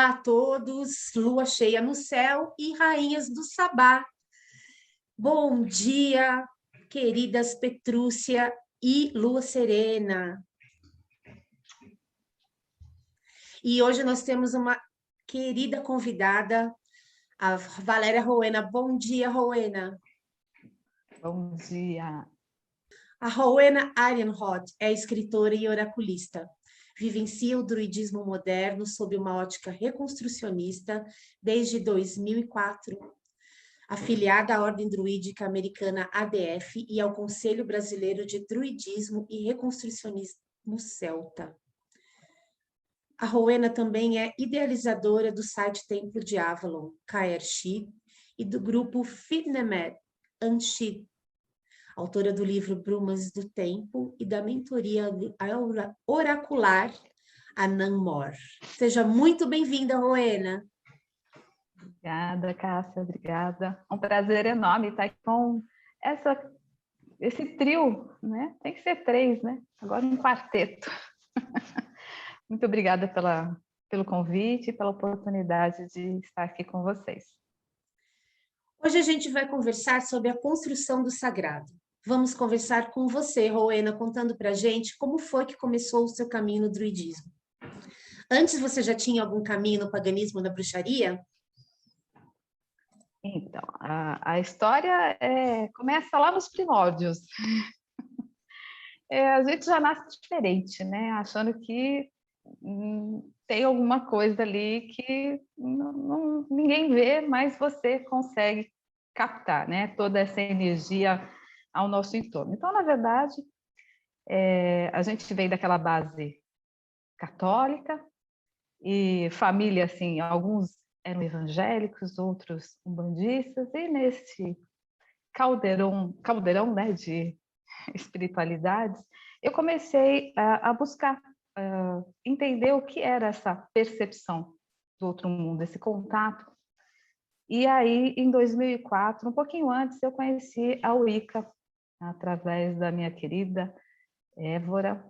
Olá a todos, lua cheia no céu e rainhas do sabá. Bom dia, queridas Petrúcia e Lua Serena. E hoje nós temos uma querida convidada, a Valéria Rowena. Bom dia, Rowena. Bom dia. A Rowena Arianrod é escritora e oraculista. Vivencia o druidismo moderno sob uma ótica reconstrucionista desde 2004, afiliada à Ordem Druídica Americana ADF e ao Conselho Brasileiro de Druidismo e Reconstrucionismo Celta. A Rowena também é idealizadora do site Templo de Avalon, KRX, e do grupo Fidnemet Anshid, autora do livro Brumas do Tempo e da mentoria oracular Anamor. Seja muito bem-vinda, Rowena. Obrigada, Cássia, obrigada. É um prazer enorme estar aqui com esse trio, né? Tem que ser 3, né? Agora um quarteto. Muito obrigada pelo convite e pela oportunidade de estar aqui com vocês. Hoje a gente vai conversar sobre a construção do sagrado. Vamos conversar com você, Rowena, contando para a gente como foi que começou o seu caminho no druidismo. Antes você já tinha algum caminho no paganismo, na bruxaria? Então, a história começa lá nos primórdios. A gente já nasce diferente, né? Achando que tem alguma coisa ali que ninguém vê, mas você consegue captar, né? Toda essa energia ao nosso entorno. Então, na verdade, a gente vem daquela base católica e família, assim, alguns eram evangélicos, outros umbandistas, e nesse caldeirão, né, de espiritualidades, eu comecei a buscar entender o que era essa percepção do outro mundo, esse contato. E aí, em 2004, um pouquinho antes, eu conheci a Wicca, através da minha querida Évora,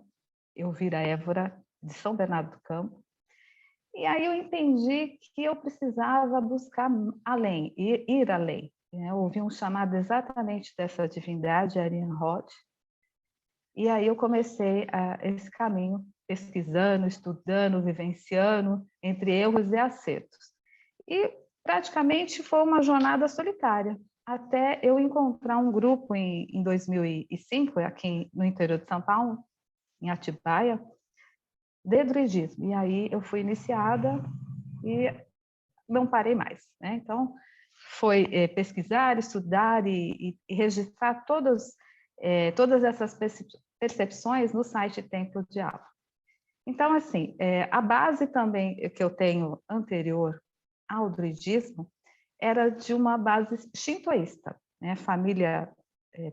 Elvira Évora, de São Bernardo do Campo. E aí eu entendi que eu precisava buscar além, ir além. Eu ouvi um chamado exatamente dessa divindade, Arianrod, e aí eu comecei esse caminho, pesquisando, estudando, vivenciando, entre erros e acertos. E praticamente foi uma jornada solitária, até eu encontrar um grupo em 2005, aqui no interior de São Paulo, em Atibaia, de druidismo. E aí eu fui iniciada e não parei mais, né? Então, foi pesquisar, estudar e registrar todas essas percepções no site Templo de Avalon. Então, assim, a base também que eu tenho anterior ao druidismo era de uma base shintoísta, né? Família,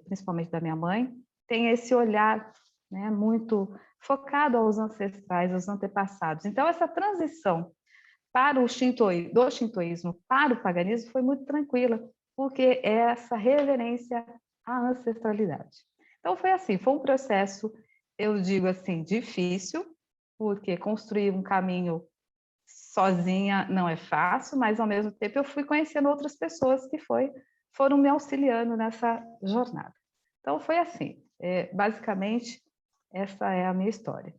principalmente da minha mãe, tem esse olhar, né, muito focado aos ancestrais, aos antepassados. Então, essa transição para do shintoísmo para o paganismo foi muito tranquila, porque é essa reverência à ancestralidade. Então, foi assim, foi um processo, eu digo assim, difícil, porque construir um caminho sozinha não é fácil, mas, ao mesmo tempo, eu fui conhecendo outras pessoas que foram me auxiliando nessa jornada. Então, foi assim, basicamente, essa é a minha história.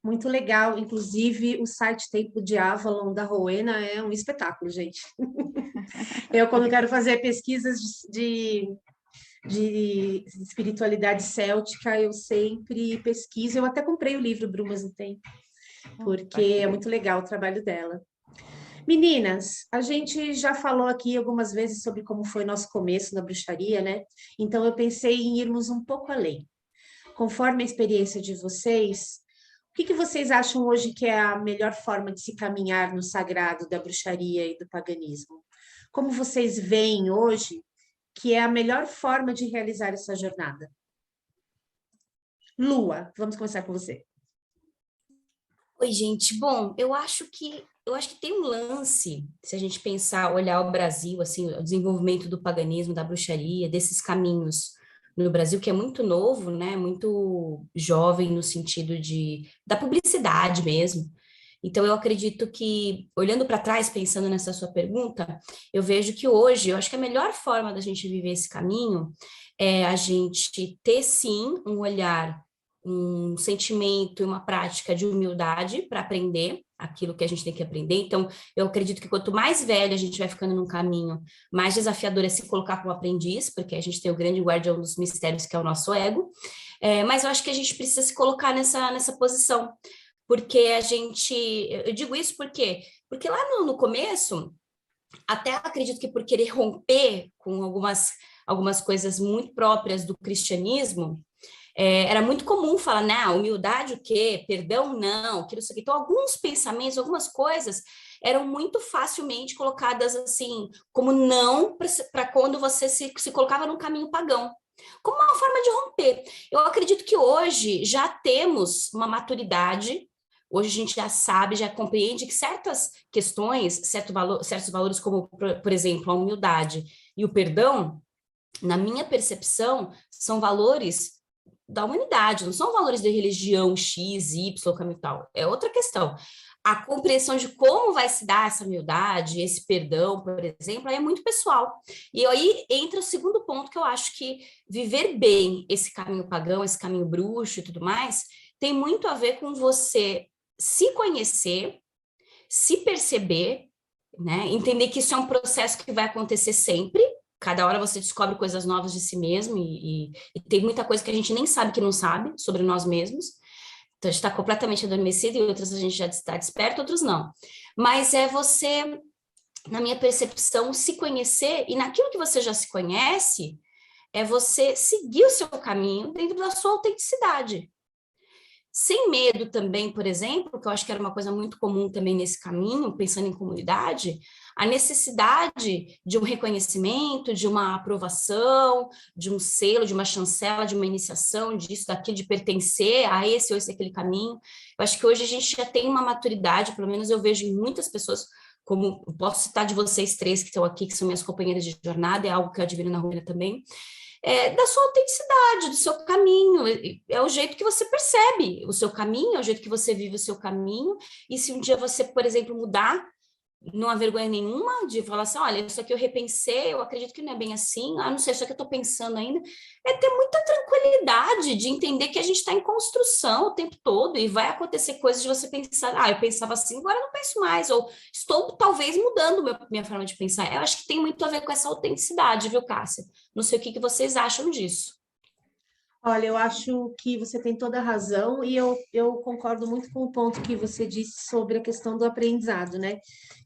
Muito legal, inclusive o site Templo de Avalon da Rowena é um espetáculo, gente. Eu, quando quero fazer pesquisas de espiritualidade céltica, eu sempre pesquiso. Eu até comprei o livro Brumas do Tempo, porque é muito legal o trabalho dela. Meninas, a gente já falou aqui algumas vezes sobre como foi nosso começo na bruxaria, né? Então eu pensei em irmos um pouco além. Conforme a experiência de vocês, o que vocês acham hoje que é a melhor forma de se caminhar no sagrado da bruxaria e do paganismo? Como vocês veem hoje que é a melhor forma de realizar essa jornada? Lua, vamos começar com você. Oi, gente. Bom, eu acho que tem um lance, se a gente pensar, olhar o Brasil, assim, o desenvolvimento do paganismo, da bruxaria, desses caminhos no Brasil, que é muito novo, né? Muito jovem no sentido da publicidade mesmo. Então, eu acredito que, olhando para trás, pensando nessa sua pergunta, eu vejo que hoje, eu acho que a melhor forma da gente viver esse caminho é a gente ter, sim, um olhar, um sentimento e uma prática de humildade para aprender aquilo que a gente tem que aprender. Então, eu acredito que quanto mais velho a gente vai ficando num caminho, mais desafiador é se colocar como aprendiz, porque a gente tem o grande guardião dos mistérios, que é o nosso ego. Mas eu acho que a gente precisa se colocar nessa posição, porque eu digo isso porque lá no começo, até acredito que por querer romper com algumas coisas muito próprias do cristianismo, era muito comum falar, não, humildade o quê? Perdão não, que não sei o quê. Então, alguns pensamentos, algumas coisas eram muito facilmente colocadas assim, como não para quando você se colocava num caminho pagão, como uma forma de romper. Eu acredito que hoje já temos uma maturidade. Hoje a gente já sabe, já compreende que certas questões, certos valores, como, por exemplo, a humildade e o perdão, na minha percepção, são valores da humanidade, não são valores de religião X, Y, caminho tal. É outra questão. A compreensão de como vai se dar essa humildade, esse perdão, por exemplo, é muito pessoal. E aí entra o segundo ponto, que eu acho que viver bem esse caminho pagão, esse caminho bruxo e tudo mais, tem muito a ver com você se conhecer, se perceber, né? Entender que isso é um processo que vai acontecer sempre. Cada hora você descobre coisas novas de si mesmo e tem muita coisa que a gente nem sabe que não sabe sobre nós mesmos. Então, a gente está completamente adormecido e outras a gente já está desperto, outros não. Mas é você, na minha percepção, se conhecer, e naquilo que você já se conhece, é você seguir o seu caminho dentro da sua autenticidade. Sem medo também, por exemplo, que eu acho que era uma coisa muito comum também nesse caminho, pensando em comunidade, a necessidade de um reconhecimento, de uma aprovação, de um selo, de uma chancela, de uma iniciação, disso, daquilo, de pertencer a esse ou esse aquele caminho. Eu acho que hoje a gente já tem uma maturidade, pelo menos eu vejo em muitas pessoas, como posso citar de vocês três que estão aqui, que são minhas companheiras de jornada, é algo que eu admiro na Romina também, da sua autenticidade, do seu caminho, é o jeito que você percebe o seu caminho, é o jeito que você vive o seu caminho, e se um dia você, por exemplo, mudar, não há vergonha nenhuma de falar assim, olha, isso aqui eu repensei, eu acredito que não é bem assim, não sei, isso aqui eu estou pensando ainda, é ter muita tranquilidade de entender que a gente está em construção o tempo todo, e vai acontecer coisas de você pensar, eu pensava assim, agora eu não penso mais, ou estou talvez mudando minha forma de pensar. Eu acho que tem muito a ver com essa autenticidade, viu, Cássia? Não sei o que vocês acham disso. Olha, eu acho que você tem toda a razão e eu concordo muito com o ponto que você disse sobre a questão do aprendizado, né?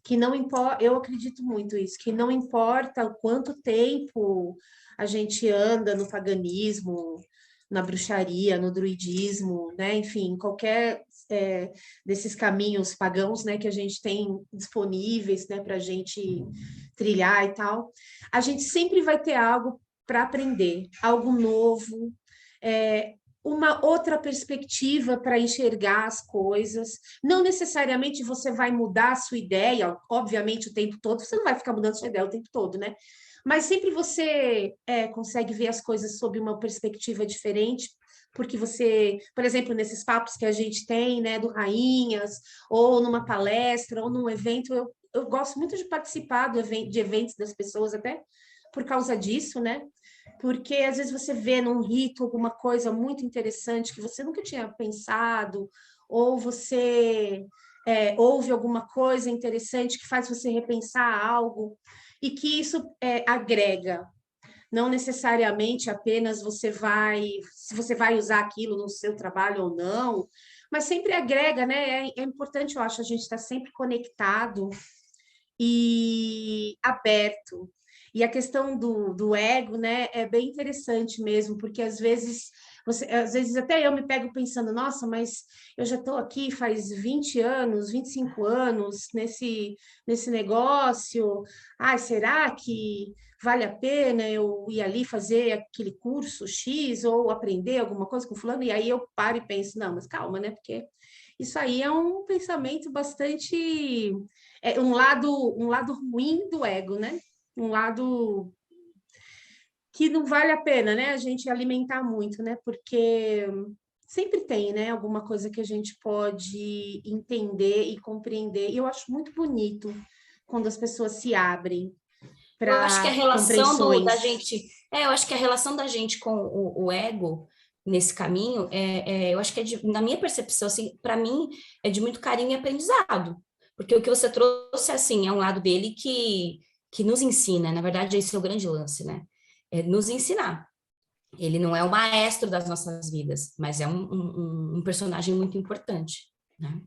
Que não importa, eu acredito muito isso, que não importa o quanto tempo a gente anda no paganismo, na bruxaria, no druidismo, né? Enfim, qualquer desses caminhos pagãos, né, que a gente tem disponíveis, né, para a gente trilhar e tal, a gente sempre vai ter algo para aprender, algo novo, uma outra perspectiva para enxergar as coisas. Não necessariamente você vai mudar a sua ideia, obviamente, o tempo todo, você não vai ficar mudando a sua ideia o tempo todo, né? Mas sempre você consegue ver as coisas sob uma perspectiva diferente, porque você, por exemplo, nesses papos que a gente tem, né, do Rainhas, ou numa palestra, ou num evento, eu gosto muito de participar de eventos das pessoas, até por causa disso, né? Porque às vezes você vê num rito alguma coisa muito interessante que você nunca tinha pensado, ou você ouve alguma coisa interessante que faz você repensar algo, e que isso agrega. Não necessariamente apenas se você vai usar aquilo no seu trabalho ou não, mas sempre agrega, né? É importante, eu acho, a gente estar sempre conectado e aberto. E a questão do ego, né, é bem interessante mesmo, porque às vezes até eu me pego pensando, nossa, mas eu já estou aqui faz 20 anos, 25 anos nesse negócio. Será que vale a pena eu ir ali fazer aquele curso X ou aprender alguma coisa com fulano? E aí eu paro e penso, não, mas calma, né? Porque isso aí é um pensamento bastante um lado ruim do ego, né? Um lado que não vale a pena, né, a gente alimentar muito, né, porque sempre tem, né, alguma coisa que a gente pode entender e compreender, e eu acho muito bonito quando as pessoas se abrem Eu acho que a para relação da compreensões. gente, eu acho que a relação da gente com o ego nesse caminho, eu acho que na minha percepção, assim, para mim, é de muito carinho e aprendizado, porque o que você trouxe, assim, é um lado dele que nos ensina, na verdade, esse é o grande lance, né? É nos ensinar. Ele não é o maestro das nossas vidas, mas é um personagem muito importante, né?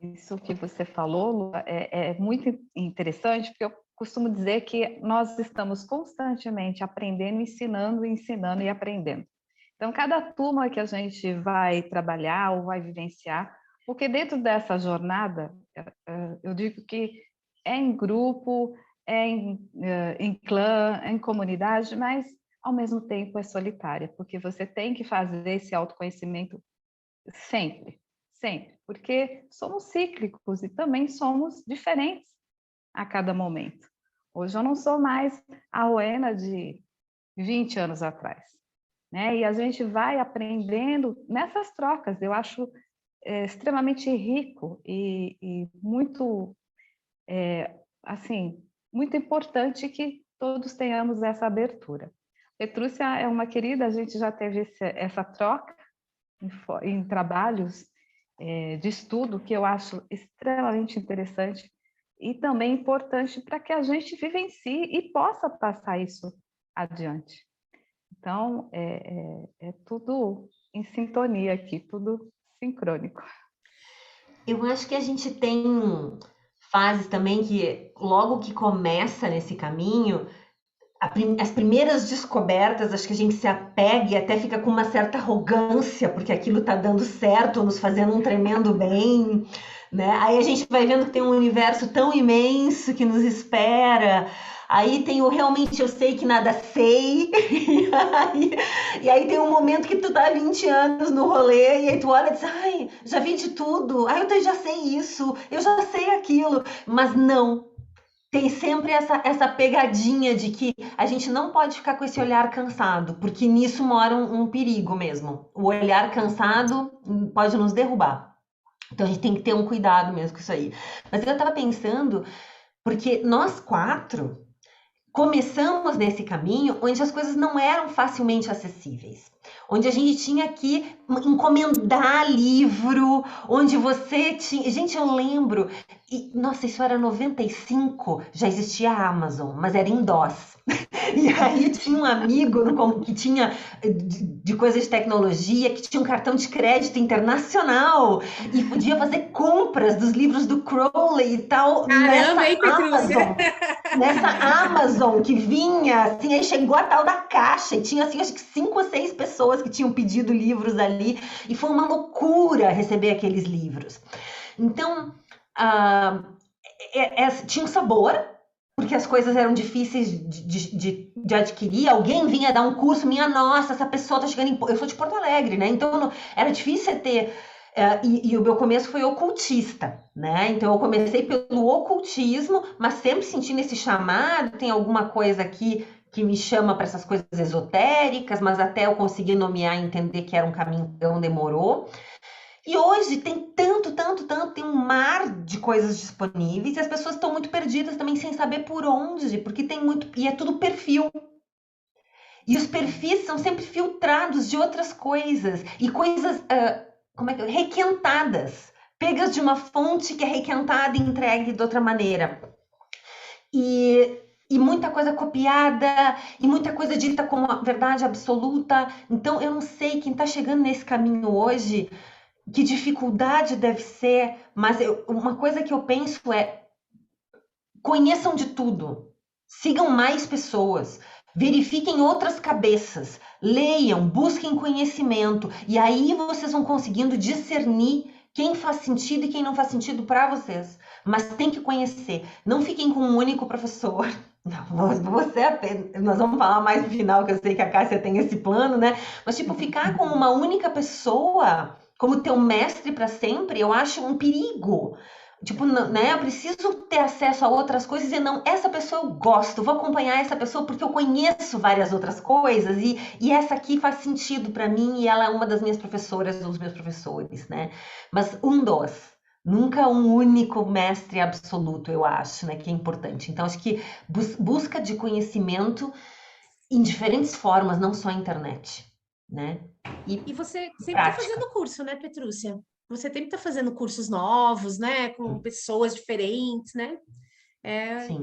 Isso que você falou, Lu, é muito interessante, porque eu costumo dizer que nós estamos constantemente aprendendo, ensinando e aprendendo. Então, cada turma que a gente vai trabalhar ou vai vivenciar, porque dentro dessa jornada, eu digo que é em grupo, é em clã, é em comunidade, mas ao mesmo tempo é solitária, porque você tem que fazer esse autoconhecimento sempre, sempre, porque somos cíclicos e também somos diferentes a cada momento. Hoje eu não sou mais a Rowena de 20 anos atrás, né? E a gente vai aprendendo nessas trocas. Eu acho extremamente rico e muito, assim, muito importante que todos tenhamos essa abertura. Petrúcia é uma querida, a gente já teve essa troca em trabalhos de estudo que eu acho extremamente interessante e também importante para que a gente vivencie e possa passar isso adiante. Então, é tudo em sintonia aqui, tudo sincrônico. Eu acho que a gente tem fases também que, logo que começa nesse caminho, as primeiras descobertas, acho que a gente se apega e até fica com uma certa arrogância, porque aquilo está dando certo, nos fazendo um tremendo bem, né? Aí a gente vai vendo que tem um universo tão imenso que nos espera. Aí tem o realmente eu sei que nada sei, e aí tem um momento que tu tá há 20 anos no rolê, e aí tu olha e diz, ai, já vi de tudo, ai, eu já sei isso, eu já sei aquilo, mas não. Tem sempre essa pegadinha de que a gente não pode ficar com esse olhar cansado, porque nisso mora um perigo mesmo. O olhar cansado pode nos derrubar. Então a gente tem que ter um cuidado mesmo com isso aí. Mas eu estava pensando, porque nós 4 começamos nesse caminho onde as coisas não eram facilmente acessíveis. Onde a gente tinha que encomendar livro, onde você tinha... Gente, eu lembro... Nossa, isso era 95, já existia a Amazon, mas era em DOS. E aí tinha um amigo que tinha de coisas de tecnologia, que tinha um cartão de crédito internacional e podia fazer compras dos livros do Crowley e tal. Caramba, hein, Petrúcia? Nessa Amazon que vinha, assim, aí chegou a tal da caixa e tinha, assim, acho que 5 ou 6 pessoas que tinham pedido livros ali e foi uma loucura receber aqueles livros. Então, tinha um sabor, porque as coisas eram difíceis de adquirir. Alguém vinha dar um curso, minha nossa, essa pessoa tá chegando eu sou de Porto Alegre, né? Então era difícil ter... E o meu começo foi ocultista, né? Então eu comecei pelo ocultismo, mas sempre sentindo esse chamado, tem alguma coisa aqui que me chama para essas coisas esotéricas, mas até eu conseguir nomear e entender que era um caminho que não demorou. E hoje tem tanto, tem um mar de coisas disponíveis e as pessoas estão muito perdidas também sem saber por onde, porque tem muito... E é tudo perfil. E os perfis são sempre filtrados de outras coisas. E coisas requentadas. Pegas de uma fonte que é requentada e entregue de outra maneira. E muita coisa copiada, e muita coisa dita como a verdade absoluta. Então eu não sei quem está chegando nesse caminho hoje... Que dificuldade deve ser, mas uma coisa que eu penso é: conheçam de tudo, sigam mais pessoas, verifiquem outras cabeças, leiam, busquem conhecimento, e aí vocês vão conseguindo discernir quem faz sentido e quem não faz sentido para vocês. Mas tem que conhecer, não fiquem com um único professor. Nós vamos falar mais no final, que eu sei que a Cássia tem esse plano, né? Mas tipo, ficar com uma única pessoa como teu mestre para sempre, eu acho um perigo. Tipo, né? Eu preciso ter acesso a outras coisas e não, essa pessoa eu gosto, vou acompanhar essa pessoa porque eu conheço várias outras coisas e essa aqui faz sentido para mim e ela é uma das minhas professoras, dos meus professores, né? Mas nunca um único mestre absoluto, eu acho, né? Que é importante. Então, acho que busca de conhecimento em diferentes formas, não só a internet, né? E você sempre está Prática. fazendo curso, né, Petrúcia? Você sempre está fazendo cursos novos, né, com pessoas diferentes, né? Sim.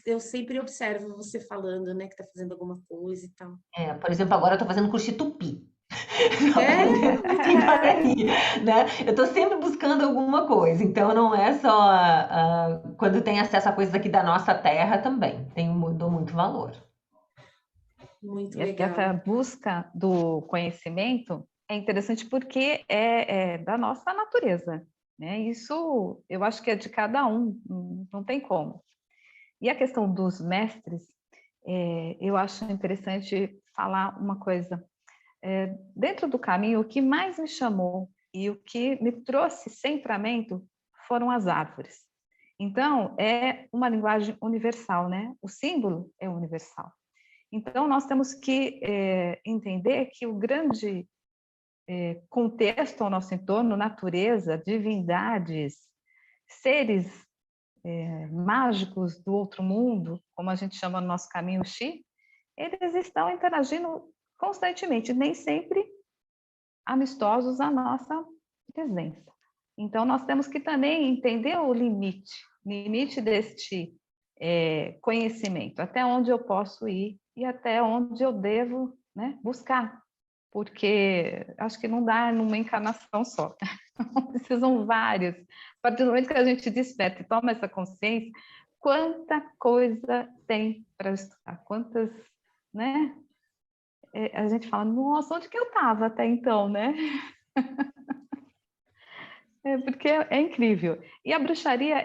Eu sempre observo você falando, né, que está fazendo alguma coisa e tal. Por exemplo, agora eu estou fazendo curso de tupi. Estou É, aprendendo tupi em Guarani, né? Eu estou sempre buscando alguma coisa. Então, não é só quando tem acesso a coisas aqui da nossa terra também. Dou muito valor. muito Essa legal. busca do conhecimento é interessante porque é da nossa natureza, né? Isso eu acho que é de cada um, não tem como. E a questão dos mestres, eu acho interessante falar uma coisa. Dentro do caminho, o que mais me chamou e o que me trouxe centramento foram as árvores. Então, é uma linguagem universal, né? O símbolo é universal. Então, nós temos que entender que o grande contexto ao nosso entorno, natureza, divindades, seres mágicos do outro mundo, como a gente chama no nosso caminho Xi, eles estão interagindo constantemente, nem sempre amistosos à nossa presença. Então, nós temos que também entender o limite deste conhecimento, até onde eu posso ir e até onde eu devo, né, buscar, porque acho que não dá numa encarnação só, precisam várias. A partir do momento que a gente desperta e toma essa consciência, quanta coisa tem para estudar, quantas, né? A gente fala, nossa, onde que eu estava até então, né? Porque é incrível. E a bruxaria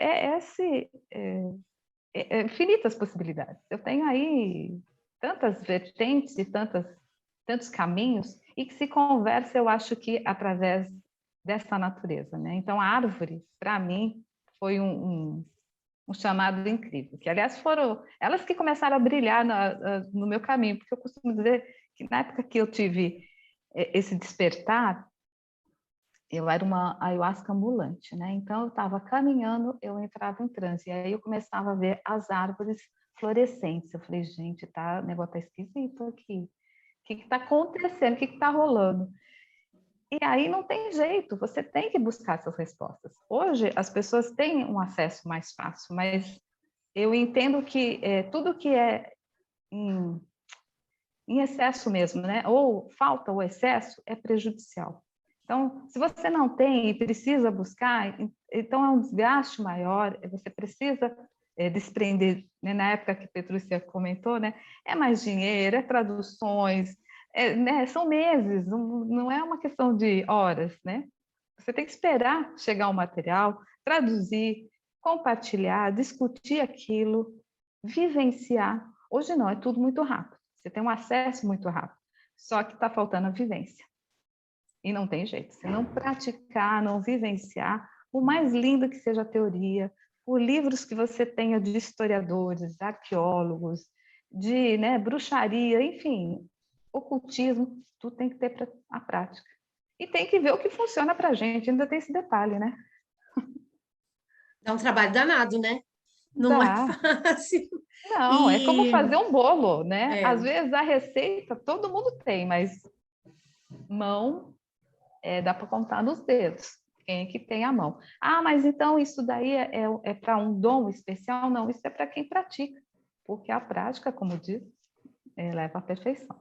infinitas possibilidades. Eu tenho aí tantas vertentes e tantos caminhos, e que se conversa, eu acho que através dessa natureza, né? Então, a árvore, para mim, foi um chamado incrível, que, aliás, foram elas que começaram a brilhar no meu caminho, porque eu costumo dizer que na época que eu tive esse despertar, eu era uma ayahuasca ambulante, né? Então, eu estava caminhando, eu entrava em transe, e aí eu começava a ver as árvores florescentes. Eu falei, gente, o negócio tá esquisito aqui. O que está acontecendo? O que está rolando? E aí não tem jeito, você tem que buscar essas respostas. Hoje, as pessoas têm um acesso mais fácil, mas eu entendo que tudo que é em excesso mesmo, né? Ou falta ou excesso, é prejudicial. Então, se você não tem e precisa buscar, então é um desgaste maior, você precisa desprender, né? Na época que a Petrúcia comentou, né? É mais dinheiro, é traduções, né? São meses, não é uma questão de horas, né? Você tem que esperar chegar o material, traduzir, compartilhar, discutir aquilo, vivenciar. Hoje não, é tudo muito rápido. Você tem um acesso muito rápido, só que está faltando a vivência. E não tem jeito. Se não praticar, não vivenciar, por mais lindo que seja a teoria, por livros que você tenha de historiadores, arqueólogos, de bruxaria, enfim, ocultismo, tudo tem que ter a prática. E tem que ver o que funciona para a gente, ainda tem esse detalhe, né? Dá um trabalho danado, né? Não é Dá. fácil. Não, é como E fazer um bolo, né? é, Às vezes a receita todo mundo tem, mas mão dá para contar nos dedos. Quem é que tem a mão? Ah, mas então isso daí é para um dom especial? Não, isso é para quem pratica, porque a prática, como diz, leva à perfeição.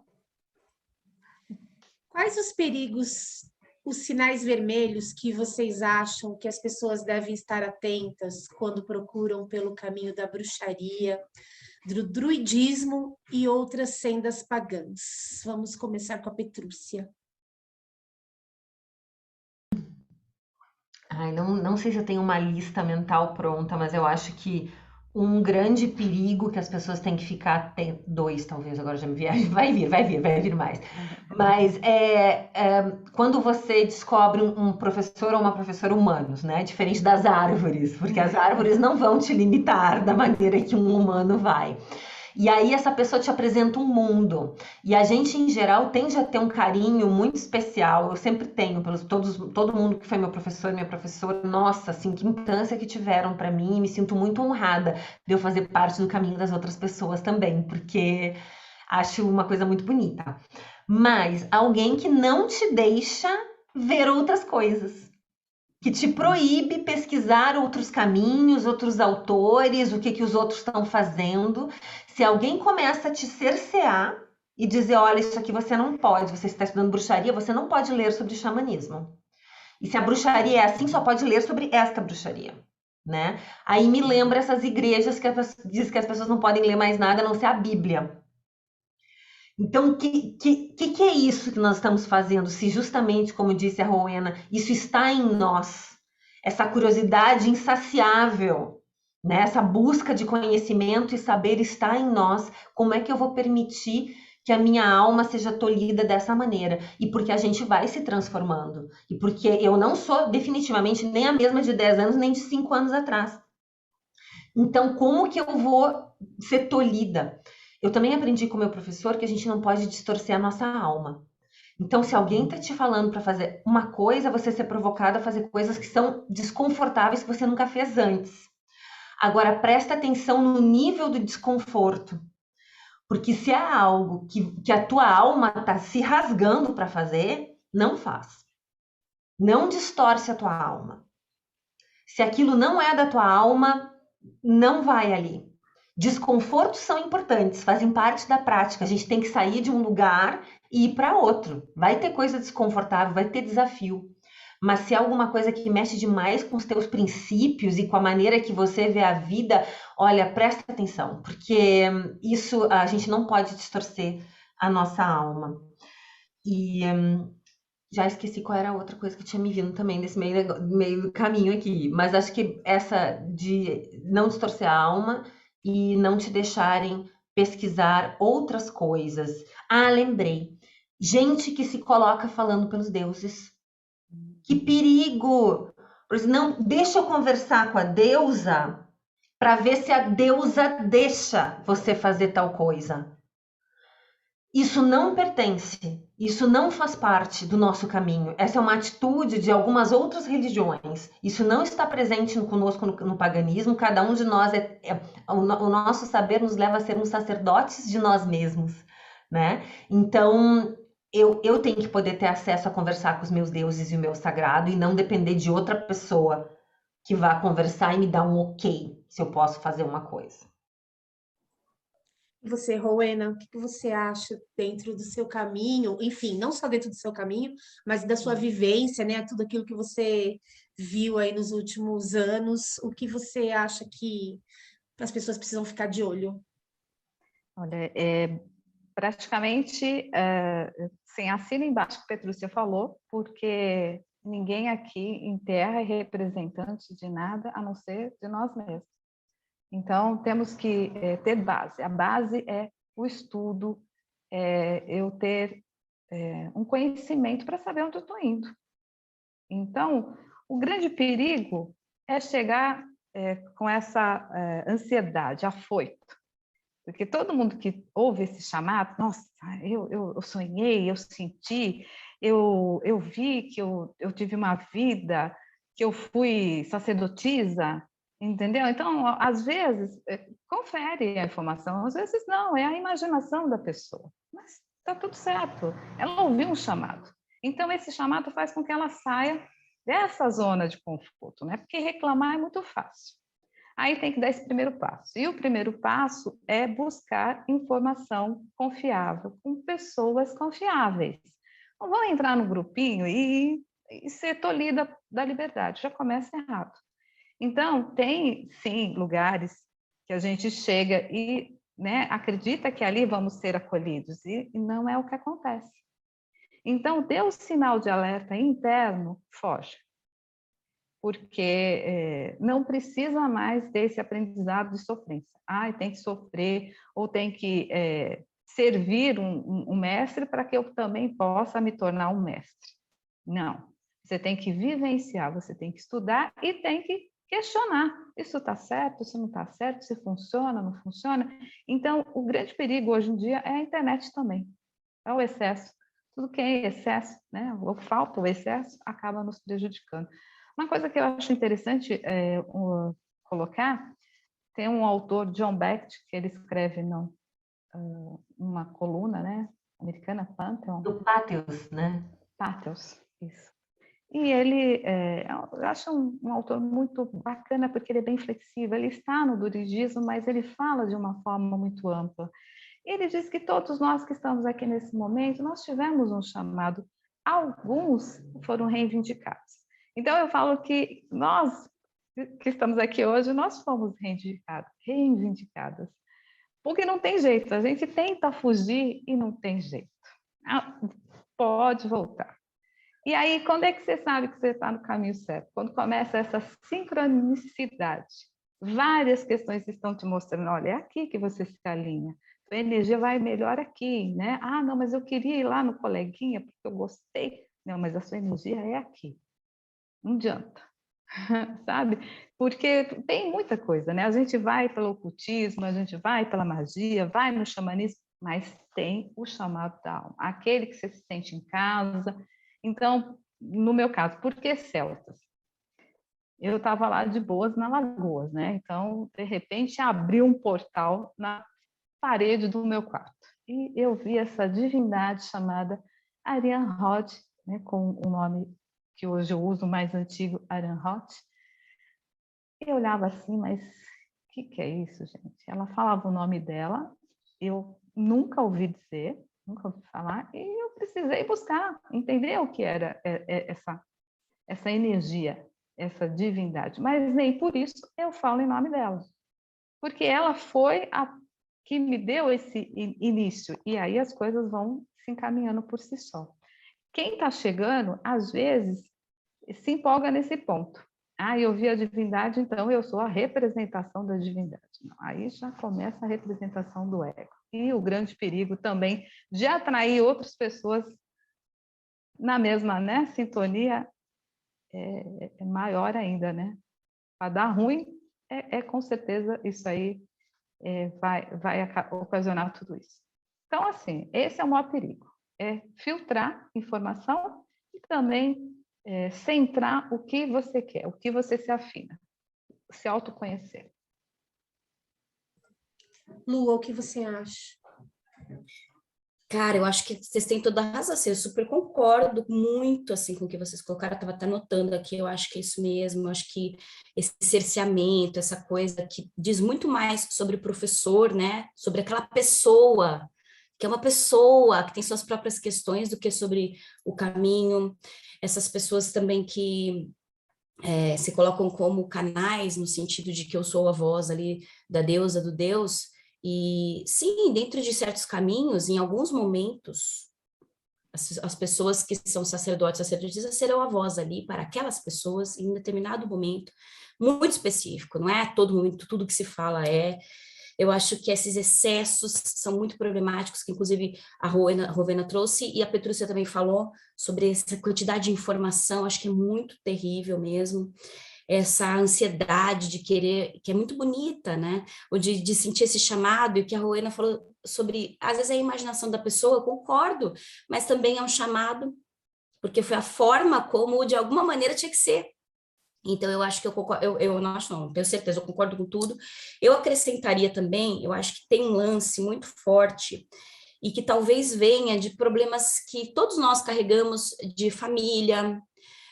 quais os perigos, os sinais vermelhos que vocês acham que as pessoas devem estar atentas quando procuram pelo caminho da bruxaria, do druidismo e outras sendas pagãs? Vamos começar com a Petrúcia. Ai, não sei se eu tenho uma lista mental pronta, mas eu acho que um grande perigo que as pessoas têm que ficar atentas, dois talvez, agora já me vier, vai vir mais. Mas quando você descobre um professor ou uma professora humanos, né? Diferente das árvores, porque as árvores não vão te limitar da maneira que um humano vai. E aí essa pessoa te apresenta um mundo. E a gente, em geral, tende a ter um carinho muito especial. Eu sempre tenho, todo mundo que foi meu professor, minha professora. Nossa, assim, que importância que tiveram para mim. E me sinto muito honrada de eu fazer parte do caminho das outras pessoas também, porque acho uma coisa muito bonita. Mas alguém que não te deixa ver outras coisas, que te proíbe pesquisar outros caminhos, outros autores, o que os outros estão fazendo. Se alguém começa a te cercear e dizer, olha, isso aqui você não pode, você está estudando bruxaria, você não pode ler sobre xamanismo. E se a bruxaria é assim, só pode ler sobre esta bruxaria, né? Aí me lembra essas igrejas que diz que as pessoas não podem ler mais nada a não ser a Bíblia. Então, o que é isso que nós estamos fazendo? Se justamente, como disse a Rowena, isso está em nós, essa curiosidade insaciável, né? Essa busca de conhecimento e saber está em nós. Como é que eu vou permitir que a minha alma seja tolhida dessa maneira? E porque a gente vai se transformando. E porque eu não sou definitivamente nem a mesma de 10 anos, nem de 5 anos atrás. Então, como que eu vou ser tolhida? Eu também aprendi com o meu professor que a gente não pode distorcer a nossa alma. Então, se alguém está te falando para fazer uma coisa, você ser provocada a fazer coisas que são desconfortáveis que você nunca fez antes. Agora, presta atenção no nível do desconforto. Porque se é algo que a tua alma está se rasgando para fazer, não faz. Não distorce a tua alma. Se aquilo não é da tua alma, não vai ali. Desconfortos são importantes, fazem parte da prática. A gente tem que sair de um lugar e ir para outro. Vai ter coisa desconfortável, vai ter desafio. Mas se é alguma coisa que mexe demais com os teus princípios e com a maneira que você vê a vida, olha, presta atenção, porque isso a gente não pode distorcer a nossa alma. E já esqueci qual era a outra coisa que tinha me vindo também nesse meio do caminho aqui, mas acho que essa de não distorcer a alma e não te deixarem pesquisar outras coisas. Ah, lembrei. Gente que se coloca falando pelos deuses. Que perigo! Não, deixa eu conversar com a deusa para ver se a deusa deixa você fazer tal coisa. Isso não pertence, isso não faz parte do nosso caminho. Essa é uma atitude de algumas outras religiões. Isso não está presente conosco no paganismo. Cada um de nós o nosso saber nos leva a sermos sacerdotes de nós mesmos, né? Então, eu tenho que poder ter acesso a conversar com os meus deuses e o meu sagrado e não depender de outra pessoa que vá conversar e me dar um ok se eu posso fazer uma coisa. E você, Rowena, o que você acha dentro do seu caminho? Enfim, não só dentro do seu caminho, mas da sua vivência, né? Tudo aquilo que você viu aí nos últimos anos. O que você acha que as pessoas precisam ficar de olho? Olha, praticamente, sim, assina embaixo o que a Petrúcia falou, porque ninguém aqui em Terra é representante de nada a não ser de nós mesmos. Então, temos que ter base. A base é o estudo, eu ter um conhecimento para saber onde eu estou indo. Então, o grande perigo é chegar com essa ansiedade, afoito. Porque todo mundo que ouve esse chamado, nossa, eu sonhei, eu senti, eu vi que eu tive uma vida, que eu fui sacerdotisa, entendeu? Então, às vezes, confere a informação, às vezes não, é a imaginação da pessoa. Mas está tudo certo, ela ouviu um chamado. Então, esse chamado faz com que ela saia dessa zona de conforto, né? Porque reclamar é muito fácil. Aí tem que dar esse primeiro passo. E o primeiro passo é buscar informação confiável, com pessoas confiáveis. Não vão entrar no grupinho e ser tolhida da liberdade, já começa errado. Então, tem, sim, lugares que a gente chega e, né, acredita que ali vamos ser acolhidos, e não é o que acontece. Então, deu o sinal de alerta interno, foge. porque não precisa mais ter esse aprendizado de sofrência. Tem que sofrer, ou tem que servir um mestre para que eu também possa me tornar um mestre. Não, você tem que vivenciar, você tem que estudar e tem que questionar. Isso está certo, isso não está certo, se funciona, não funciona. Então, o grande perigo hoje em dia é a internet também, é o excesso. Tudo que é excesso, né, ou falta o excesso, acaba nos prejudicando. Uma coisa que eu acho interessante colocar, tem um autor, John Becht, que ele escreve uma coluna, né, americana, Pantheon. Do Patheos, né? Patheos, isso. E ele, eu acho um autor muito bacana, porque ele é bem flexível, ele está no dirigismo, mas ele fala de uma forma muito ampla. Ele diz que todos nós que estamos aqui nesse momento, nós tivemos um chamado, alguns foram reivindicados. Então, eu falo que nós que estamos aqui hoje, nós fomos reivindicadas. Porque não tem jeito, a gente tenta fugir e não tem jeito. Pode voltar. E aí, quando é que você sabe que você está no caminho certo? Quando começa essa sincronicidade. Várias questões estão te mostrando, olha, é aqui que você se alinha. Sua energia vai melhor aqui, né? Não, mas eu queria ir lá no coleguinha porque eu gostei. Não, mas a sua energia é aqui. Não adianta, sabe? Porque tem muita coisa, né? A gente vai pelo ocultismo, a gente vai pela magia, vai no xamanismo, mas tem o chamado da alma, aquele que você se sente em casa. Então, no meu caso, por que celtas? Eu estava lá de boas na Lagoas, né? Então, de repente, abriu um portal na parede do meu quarto. E eu vi essa divindade chamada Arianrhod, né? Com o nome que hoje eu uso, mais antigo, Arianrhod. E eu olhava assim, mas o que é isso, gente? Ela falava o nome dela, eu nunca ouvi dizer, nunca ouvi falar, e eu precisei buscar, entender o que era essa energia, essa divindade. Mas nem por isso eu falo em nome dela. Porque ela foi a que me deu esse início, e aí as coisas vão se encaminhando por si só. Quem está chegando, às vezes, se empolga nesse ponto. Eu vi a divindade, então eu sou a representação da divindade. Não, aí já começa a representação do ego. E o grande perigo também de atrair outras pessoas na mesma, né, sintonia é maior ainda, né? Para dar ruim, com certeza isso aí vai ocasionar tudo isso. Então, assim, esse é o maior perigo. É filtrar informação e também centrar o que você quer, o que você se afina, se autoconhecer. Lua, o que você acha? Cara, eu acho que vocês têm toda a razão, assim, eu super concordo muito, assim, com o que vocês colocaram, eu estava até anotando aqui, eu acho que é isso mesmo, eu acho que esse cerceamento, essa coisa que diz muito mais sobre o professor, né, sobre aquela pessoa, que é uma pessoa que tem suas próprias questões do que sobre o caminho, essas pessoas também que se colocam como canais, no sentido de que eu sou a voz ali da deusa, do Deus. E sim, dentro de certos caminhos, em alguns momentos, as pessoas que são sacerdotes, sacerdotisas serão a voz ali para aquelas pessoas em um determinado momento muito específico, não é a todo momento tudo que se fala eu acho que esses excessos são muito problemáticos, que inclusive a Rowena trouxe, e a Petrúcia também falou sobre essa quantidade de informação, acho que é muito terrível mesmo, essa ansiedade de querer, que é muito bonita, né? Ou de sentir esse chamado, e o que a Rowena falou sobre, às vezes é a imaginação da pessoa, eu concordo, mas também é um chamado, porque foi a forma como, de alguma maneira, tinha que ser. Então, eu acho que eu concordo, eu não acho, não, tenho certeza, eu concordo com tudo. Eu acrescentaria também, eu acho que tem um lance muito forte, e que talvez venha de problemas que todos nós carregamos de família,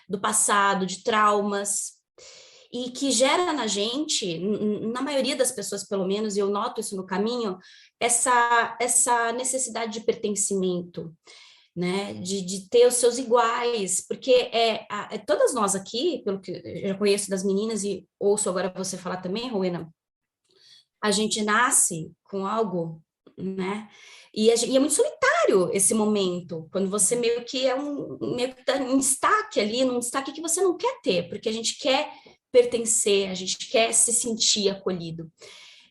do passado, de traumas, e que gera na gente, na maioria das pessoas pelo menos, e eu noto isso no caminho, essa necessidade de pertencimento, né, de ter os seus iguais, porque todas nós aqui, pelo que eu já conheço das meninas e ouço agora você falar também, Rowena, a gente nasce com algo, né, e é muito solitário necessário esse momento, quando você meio que meio que tá em destaque ali, num destaque que você não quer ter, porque a gente quer pertencer, a gente quer se sentir acolhido.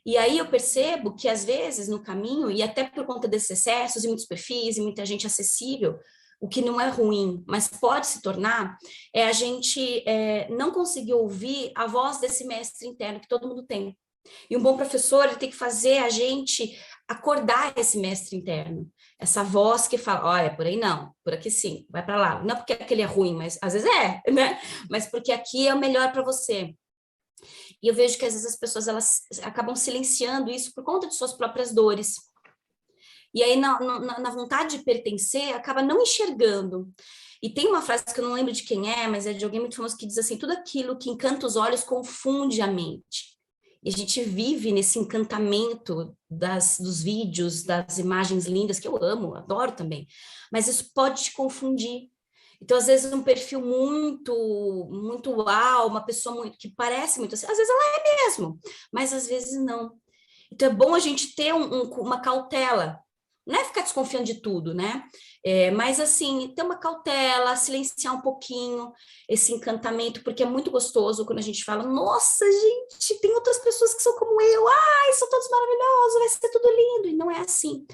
E aí eu percebo que, às vezes, no caminho, e até por conta desses excessos e muitos perfis e muita gente acessível, o que não é ruim, mas pode se tornar, é a gente não conseguir ouvir a voz desse mestre interno que todo mundo tem. E um bom professor, ele tem que fazer a gente acordar esse mestre interno, essa voz que fala, olha, por aí não, por aqui sim, vai para lá. Não porque aquele é ruim, mas às vezes né? Mas porque aqui é o melhor para você. E eu vejo que às vezes as pessoas elas acabam silenciando isso por conta de suas próprias dores. E aí, na vontade de pertencer, acaba não enxergando. E tem uma frase que eu não lembro de quem é, mas é de alguém muito famoso que diz assim, tudo aquilo que encanta os olhos confunde a mente. E a gente vive nesse encantamento dos vídeos, das imagens lindas, que eu amo, adoro também. Mas isso pode te confundir. Então, às vezes, um perfil muito uau, uma pessoa que parece muito assim, às vezes ela é mesmo, mas às vezes não. Então, é bom a gente ter uma cautela, não é ficar desconfiando de tudo, né? Mas, assim, ter uma cautela, silenciar um pouquinho esse encantamento, porque é muito gostoso quando a gente fala, nossa, gente, tem outras pessoas que são como eu, ai, são todos maravilhosos, vai ser tudo lindo, e não é assim.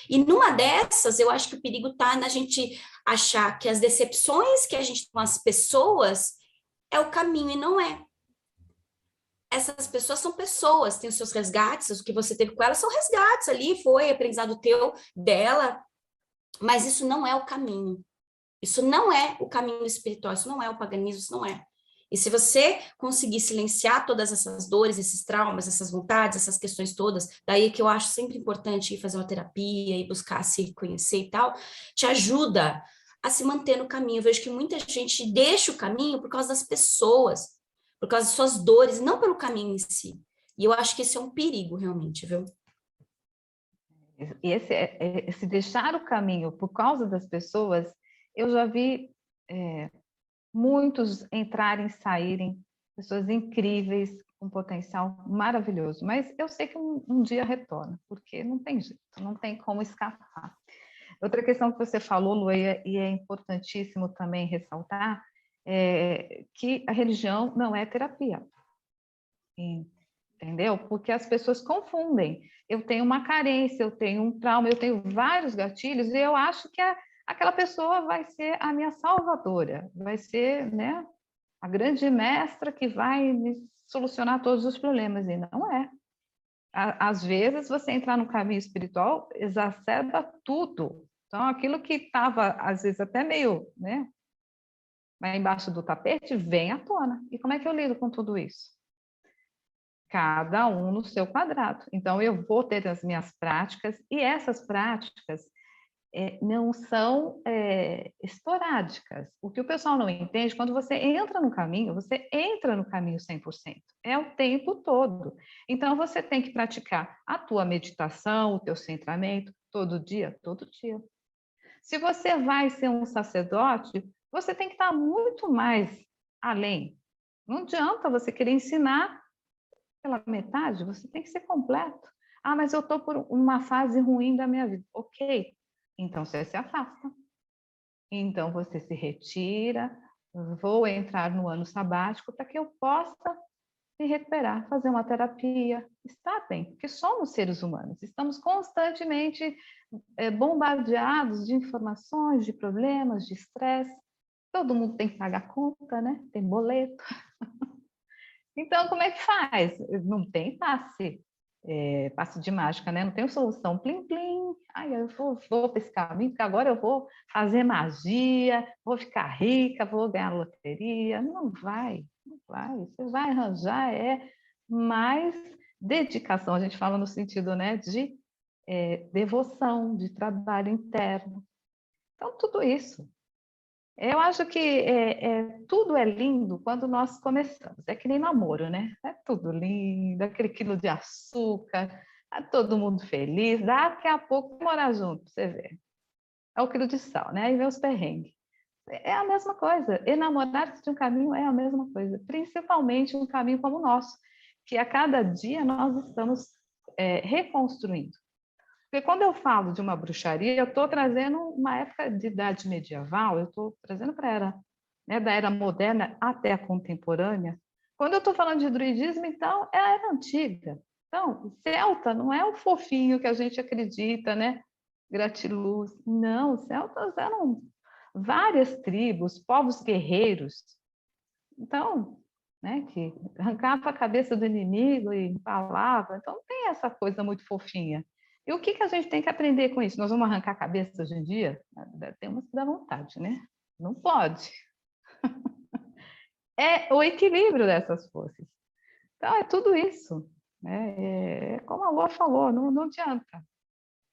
E numa dessas, eu acho que o perigo está na gente achar que as decepções que a gente tem com as pessoas é o caminho, e não é. Essas pessoas são pessoas, têm os seus resgates, o que você teve com elas são resgates ali, foi aprendizado teu, dela, mas isso não é o caminho. Isso não é o caminho espiritual, isso não é o paganismo, isso não é. E se você conseguir silenciar todas essas dores, esses traumas, essas vontades, essas questões todas, daí que eu acho sempre importante ir fazer uma terapia e buscar se conhecer e tal, te ajuda a se manter no caminho. Eu vejo que muita gente deixa o caminho por causa das pessoas, por causa das suas dores, não pelo caminho em si. E eu acho que isso é um perigo, realmente, viu? E esse deixar o caminho por causa das pessoas, eu já vi muitos entrarem e saírem, pessoas incríveis, com potencial maravilhoso, mas eu sei que um dia retorna, porque não tem jeito, não tem como escapar. Outra questão que você falou, Lu, e é importantíssimo também ressaltar, é que a religião não é terapia. Entendeu? Porque as pessoas confundem. Eu tenho uma carência, eu tenho um trauma, eu tenho vários gatilhos e eu acho que aquela pessoa vai ser a minha salvadora, vai ser, né, a grande mestra que vai me solucionar todos os problemas, e não é. Às vezes, você entrar no caminho espiritual exacerba tudo. Então, aquilo que estava, às vezes, até meio, né, mas embaixo do tapete, vem à tona. E como é que eu lido com tudo isso? Cada um no seu quadrado. Então, eu vou ter as minhas práticas, e essas práticas não são esporádicas. O que o pessoal não entende, quando você entra no caminho, você entra no caminho 100%. É o tempo todo. Então, você tem que praticar a tua meditação, o teu centramento, todo dia, todo dia. Se você vai ser um sacerdote, você tem que estar muito mais além. Não adianta você querer ensinar pela metade, você tem que ser completo. Ah, mas eu estou por uma fase ruim da minha vida. Ok, então você se afasta. Então você se retira, vou entrar no ano sabático para que eu possa me recuperar, fazer uma terapia, estar bem, porque somos seres humanos, estamos constantemente bombardeados de informações, de problemas, de estresse. Todo mundo tem que pagar conta, né? Tem boleto. Então, como é que faz? Não tem passe de mágica, né? Não tem solução. Plim, plim. Ai, eu vou para esse caminho, porque agora eu vou fazer magia, vou ficar rica, vou ganhar loteria. Não vai, não vai. Você vai arranjar mais dedicação. A gente fala no sentido, né, de devoção, de trabalho interno. Então, tudo isso. Eu acho que tudo é lindo quando nós começamos. É que nem namoro, né? É tudo lindo, aquele quilo de açúcar, tá todo mundo feliz. Daqui a pouco morar junto, você vê. É o quilo de sal, né? Aí vem os perrengues. É a mesma coisa. Enamorar-se de um caminho é a mesma coisa. Principalmente um caminho como o nosso, que a cada dia nós estamos reconstruindo. Porque quando eu falo de uma bruxaria, eu estou trazendo uma época de idade medieval, eu estou trazendo para a era, né, da era moderna até a contemporânea. Quando eu estou falando de druidismo, então, é a era antiga. Então, celta não é o fofinho que a gente acredita, né? Gratiluz. Não, os celtas eram várias tribos, povos guerreiros. Então, né, que arrancava a cabeça do inimigo e empalava. Então, não tem essa coisa muito fofinha. E o que a gente tem que aprender com isso? Nós vamos arrancar a cabeça hoje em dia? Tem umas que dá vontade, né? Não pode. É o equilíbrio dessas forças. Então, é tudo isso. Né? Como a Lua falou, não adianta.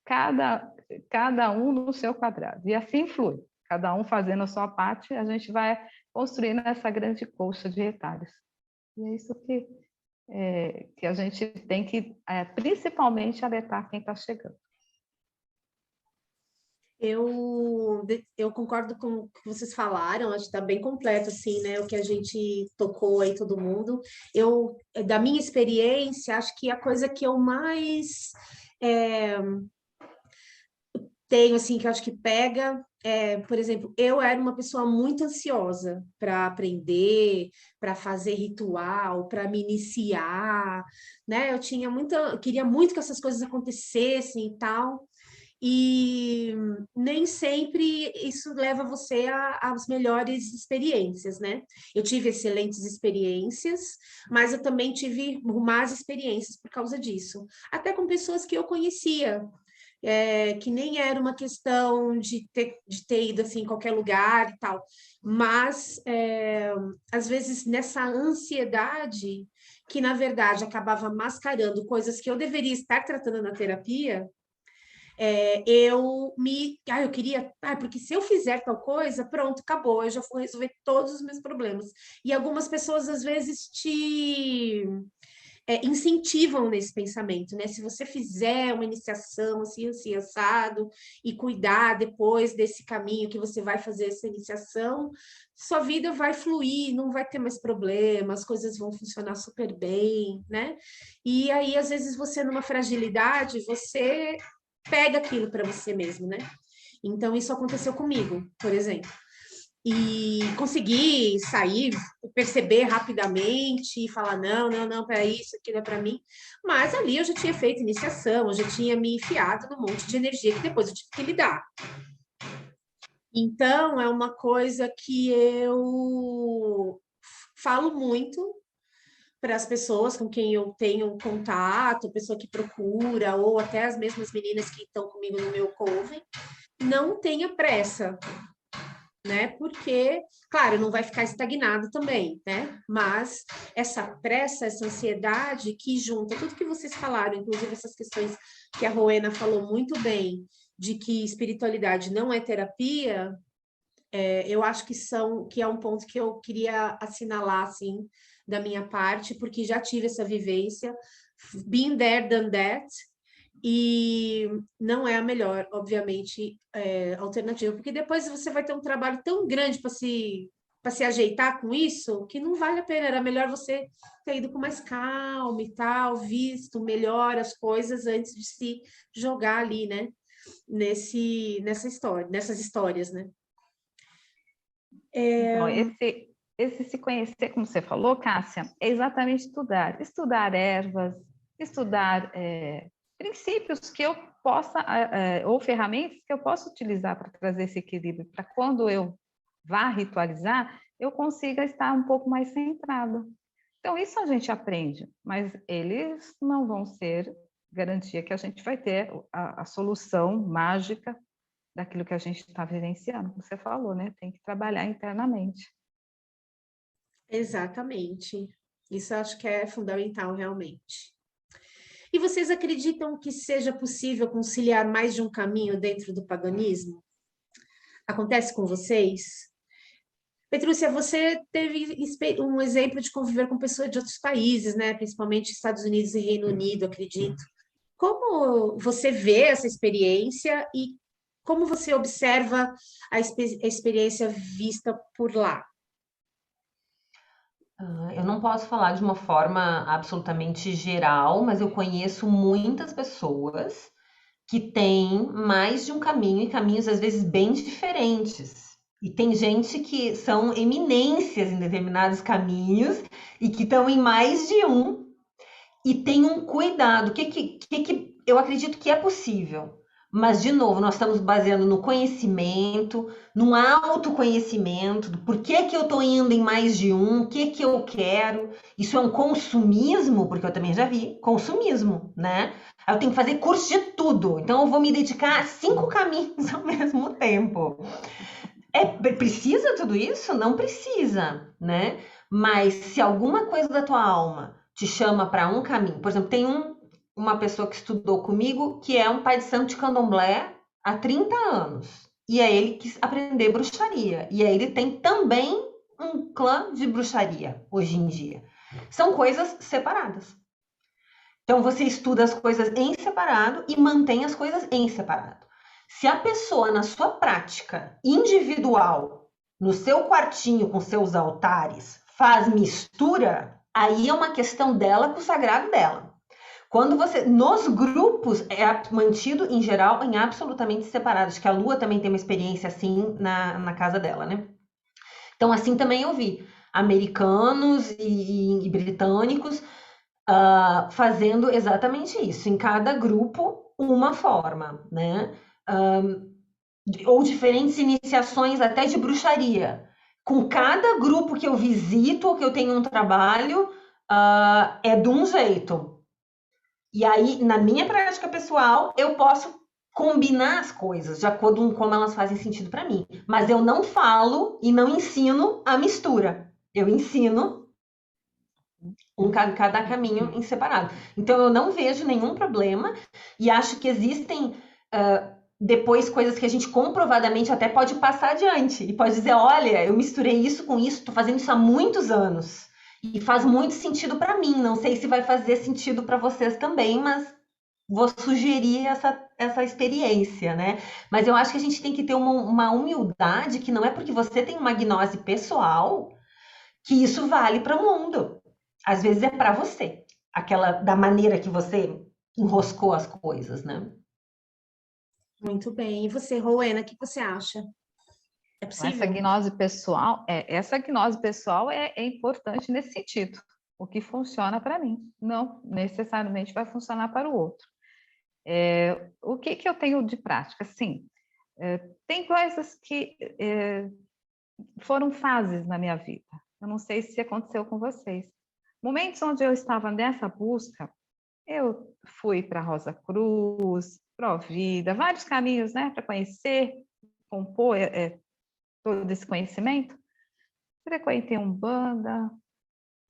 Cada um no seu quadrado. E assim flui. Cada um fazendo a sua parte, a gente vai construindo essa grande colcha de retalhos. E é isso que a gente tem que, principalmente, alertar quem está chegando. Eu concordo com o que vocês falaram, acho que está bem completo, assim, né? O que a gente tocou aí, todo mundo. Da minha experiência, acho que a coisa que eu mais tenho, assim, que eu acho que pega, por exemplo, eu era uma pessoa muito ansiosa para aprender, para fazer ritual, para me iniciar, né? Eu queria muito que essas coisas acontecessem e tal. E nem sempre isso leva você às melhores experiências, né? Eu tive excelentes experiências, mas eu também tive más experiências por causa disso. Até com pessoas que eu conhecia, que nem era uma questão de ter ido assim, em qualquer lugar e tal, mas às vezes nessa ansiedade, que na verdade acabava mascarando coisas que eu deveria estar tratando na terapia, eu queria, porque se eu fizer tal coisa, pronto, acabou, eu já vou resolver todos os meus problemas. E algumas pessoas às vezes te incentivam nesse pensamento, né? Se você fizer uma iniciação assim, assim, assado, e cuidar depois desse caminho que você vai fazer essa iniciação, sua vida vai fluir, não vai ter mais problemas, as coisas vão funcionar super bem, né? E aí, às vezes, você numa fragilidade, você pega aquilo para você mesmo, né? Então, isso aconteceu comigo, por exemplo. E consegui sair, perceber rapidamente e falar: não, para isso aqui não é para mim. Mas ali eu já tinha feito iniciação, eu já tinha me enfiado num monte de energia que depois eu tive que lidar. Então, é uma coisa que eu falo muito para as pessoas com quem eu tenho contato, pessoa que procura, ou até as mesmas meninas que estão comigo no meu coven, não tenha pressa, né? Porque, claro, não vai ficar estagnado também, né? Mas essa pressa, essa ansiedade que junta tudo que vocês falaram, inclusive essas questões que a Rowena falou muito bem, de que espiritualidade não é terapia, eu acho que é um ponto que eu queria assinalar, assim, da minha parte, porque já tive essa vivência, been there, done that, e não é a melhor, obviamente, alternativa, porque depois você vai ter um trabalho tão grande para se ajeitar com isso, que não vale a pena, era melhor você ter ido com mais calma e tal, visto melhor as coisas antes de se jogar ali, né, nessas histórias, né? Então, esse se conhecer, como você falou, Cássia, é exatamente estudar. Estudar ervas, estudar princípios que eu possa, ou ferramentas que eu possa utilizar para trazer esse equilíbrio, para quando eu vá ritualizar, eu consiga estar um pouco mais centrada. Então, isso a gente aprende, mas eles não vão ser garantia que a gente vai ter a solução mágica daquilo que a gente está vivenciando, como você falou, né? Tem que trabalhar internamente. Exatamente. Isso eu acho que é fundamental, realmente. E vocês acreditam que seja possível conciliar mais de um caminho dentro do paganismo? Acontece com vocês? Petrúcia, você teve um exemplo de conviver com pessoas de outros países, né? Principalmente Estados Unidos e Reino Unido, acredito. Como você vê essa experiência e como você observa a experiência vista por lá? Eu não posso falar de uma forma absolutamente geral, mas eu conheço muitas pessoas que tem mais de um caminho, e caminhos às vezes bem diferentes. E tem gente que são eminências em determinados caminhos e que estão em mais de um, e tem um cuidado. O que eu acredito que é possível? Mas, de novo, nós estamos baseando no conhecimento, no autoconhecimento, do porquê que eu estou indo em mais de um, o que eu quero. Isso é um consumismo, porque eu também já vi consumismo, né? Eu tenho que fazer curso de tudo, então eu vou me dedicar a 5 caminhos ao mesmo tempo. Precisa tudo isso? Não precisa, né? Mas se alguma coisa da tua alma te chama para um caminho, por exemplo, tem uma pessoa que estudou comigo que é um pai de santo de candomblé há 30 anos. E aí ele quis aprender bruxaria. E aí ele tem também um clã de bruxaria hoje em dia. São coisas separadas. Então você estuda as coisas em separado e mantém as coisas em separado. Se a pessoa, na sua prática individual, no seu quartinho com seus altares, faz mistura, aí é uma questão dela com o sagrado dela. Quando você, nos grupos, é mantido, em geral, em absolutamente separados, que a Lua também tem uma experiência assim na casa dela, né? Então, assim também eu vi americanos e britânicos fazendo exatamente isso, em cada grupo uma forma, né? Ou diferentes iniciações até de bruxaria. Com cada grupo que eu visito ou que eu tenho um trabalho, é de um jeito. E aí, na minha prática pessoal, eu posso combinar as coisas de acordo com como elas fazem sentido para mim. Mas eu não falo e não ensino a mistura. Eu ensino cada caminho em separado. Então, eu não vejo nenhum problema e acho que existem depois coisas que a gente comprovadamente até pode passar adiante e pode dizer, olha, eu misturei isso com isso, estou fazendo isso há muitos anos e faz muito sentido para mim. Não sei se vai fazer sentido para vocês também, mas vou sugerir essa experiência, né? Mas eu acho que a gente tem que ter uma humildade que não é porque você tem uma gnose pessoal que isso vale para o mundo. Às vezes é para você, aquela da maneira que você enroscou as coisas, né? Muito bem. E você, Rowena, o que você acha? É Essa possível? gnose pessoal é importante nesse sentido. O que funciona para mim, não necessariamente vai funcionar para o outro. O que eu tenho de prática? Sim, tem coisas que foram fases na minha vida. Eu não sei se aconteceu com vocês. Momentos onde eu estava nessa busca, eu fui para Rosa Cruz, Provida, vários caminhos, né, para conhecer, compor todo esse conhecimento. Frequentei Umbanda,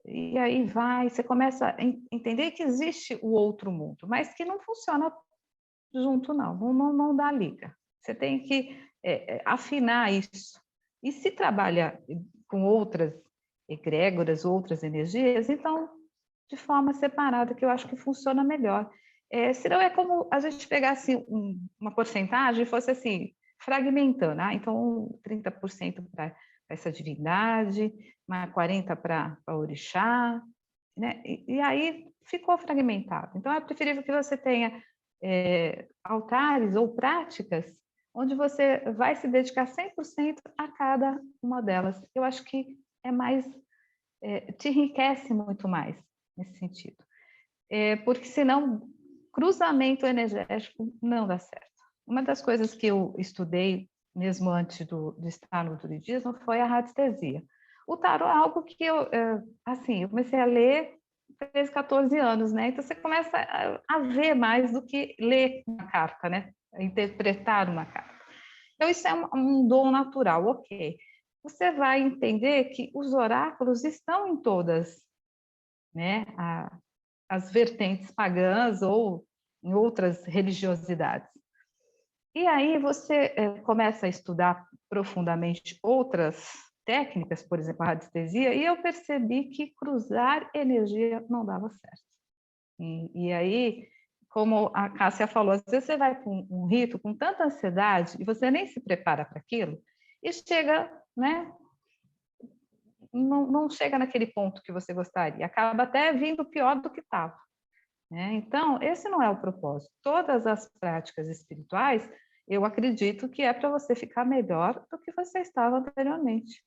e aí você começa a entender que existe o outro mundo, mas que não funciona junto, não dá liga. Você tem que afinar isso. E se trabalha com outras egrégoras, outras energias, então, de forma separada, que eu acho que funciona melhor. Senão é como a gente pegasse uma porcentagem e fosse assim, fragmentando. Então, 30% para essa divindade, mais 40% para orixá, né? E aí ficou fragmentado. Então, é preferível que você tenha altares ou práticas onde você vai se dedicar 100% a cada uma delas. Eu acho que te enriquece muito mais nesse sentido. Porque senão, cruzamento energético não dá certo. Uma das coisas que eu estudei, mesmo antes de estar no druidismo, foi a radiestesia. O tarô é algo que eu comecei a ler 13, 14 anos, né? Então você começa a ver mais do que ler uma carta, né? A interpretar uma carta. Então isso é um dom natural, ok. Você vai entender que os oráculos estão em todas, né, as vertentes pagãs ou em outras religiosidades. E aí você começa a estudar profundamente outras técnicas, por exemplo, a radiestesia, e eu percebi que cruzar energia não dava certo. E aí, como a Cássia falou, às vezes você vai para um rito com tanta ansiedade e você nem se prepara para aquilo, e chega, né, não chega naquele ponto que você gostaria, acaba até vindo pior do que estava. né? Então, esse não é o propósito. Todas as práticas espirituais, eu acredito que é para você ficar melhor do que você estava anteriormente.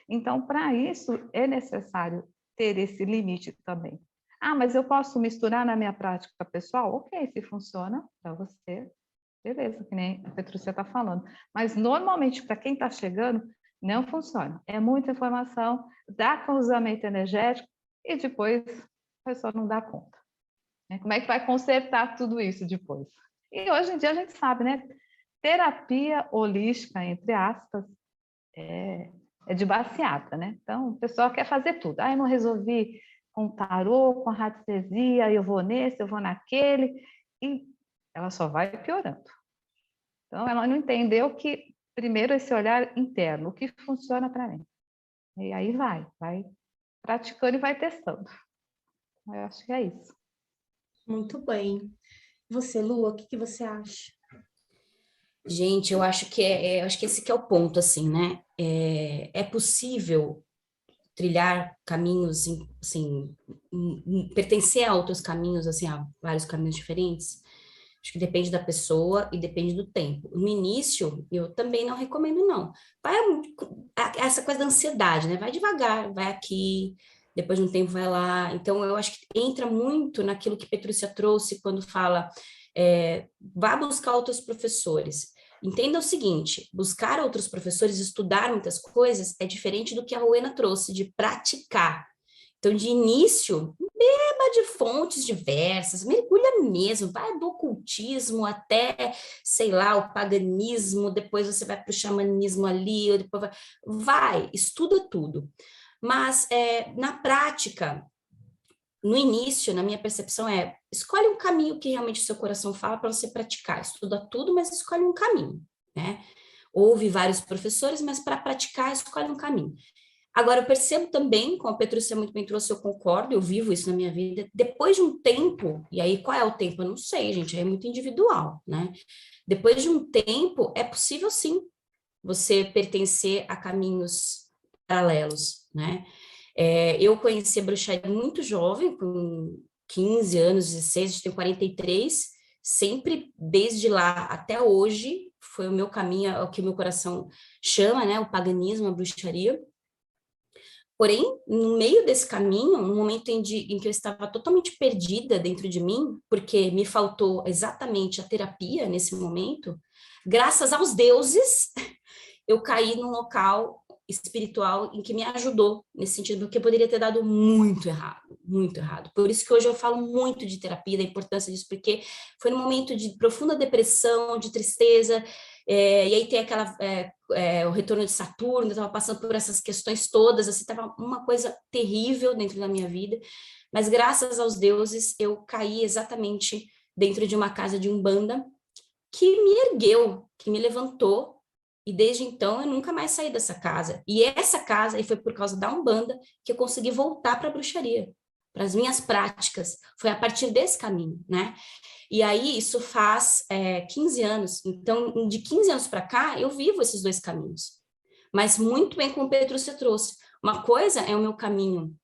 Então, para isso, é necessário ter esse limite também. Ah, mas eu posso misturar na minha prática pessoal? Ok, se funciona para você, beleza, que nem a Petrúcia está falando. Mas, normalmente, para quem está chegando, não funciona. É muita informação, dá cruzamento energético e depois a pessoa não dá conta. Como é que vai consertar tudo isso depois? E hoje em dia a gente sabe, né? Terapia holística, entre aspas, é de baseada, né? Então, o pessoal quer fazer tudo. Ah, eu não resolvi com tarô, com radiestesia, eu vou nesse, eu vou naquele, e ela só vai piorando. Então, ela não entendeu que, primeiro, esse olhar interno, o que funciona para mim. E aí vai praticando e vai testando. Eu acho que é isso. Muito bem. Você, Lua, o que você acha? Gente, eu acho que eu acho que esse que é o ponto, assim, né? É possível trilhar caminhos, assim, pertencer a outros caminhos, assim, a vários caminhos diferentes. Acho que depende da pessoa e depende do tempo. No início, eu também não recomendo, não. Vai essa coisa da ansiedade, né? Vai devagar, vai aqui, depois de um tempo vai lá. Então, eu acho que entra muito naquilo que Petrúcia trouxe quando fala, vá buscar outros professores. Entenda o seguinte, buscar outros professores, estudar muitas coisas, é diferente do que a Rowena trouxe, de praticar. Então, de início, beba de fontes diversas, mergulha mesmo, vai do ocultismo até, sei lá, o paganismo, depois você vai para o xamanismo ali, depois vai, estuda tudo. Mas, na prática, no início, na minha percepção, escolhe um caminho que realmente o seu coração fala para você praticar. Estuda tudo, mas escolhe um caminho, né? Ouve vários professores, mas para praticar, escolhe um caminho. Agora, eu percebo também, como a Petrúcia muito bem trouxe, eu concordo, eu vivo isso na minha vida, depois de um tempo, e aí qual é o tempo? Eu não sei, gente, é muito individual, né? Depois de um tempo, é possível sim você pertencer a caminhos paralelos, né? Eu conheci a bruxaria muito jovem, com 15 anos, 16, eu tenho 43, sempre desde lá até hoje, foi o meu caminho, é o que o meu coração chama, né? O paganismo, a bruxaria. Porém, no meio desse caminho, no momento em que eu estava totalmente perdida dentro de mim, porque me faltou exatamente a terapia nesse momento, graças aos deuses, eu caí num local espiritual em que me ajudou nesse sentido, porque poderia ter dado muito errado, muito errado. Por isso que hoje eu falo muito de terapia, da importância disso, porque foi num momento de profunda depressão, de tristeza, e aí tem o retorno de Saturno, eu estava passando por essas questões todas, assim, estava uma coisa terrível dentro da minha vida, mas graças aos deuses eu caí exatamente dentro de uma casa de Umbanda que me ergueu, que me levantou, e desde então eu nunca mais saí dessa casa. E essa casa, e foi por causa da Umbanda que eu consegui voltar para a bruxaria, para as minhas práticas. Foi a partir desse caminho, né? E aí isso faz 15 anos. Então, de 15 anos para cá, eu vivo esses dois caminhos. Mas muito bem como o Petrúcia trouxe. Uma coisa é o meu caminho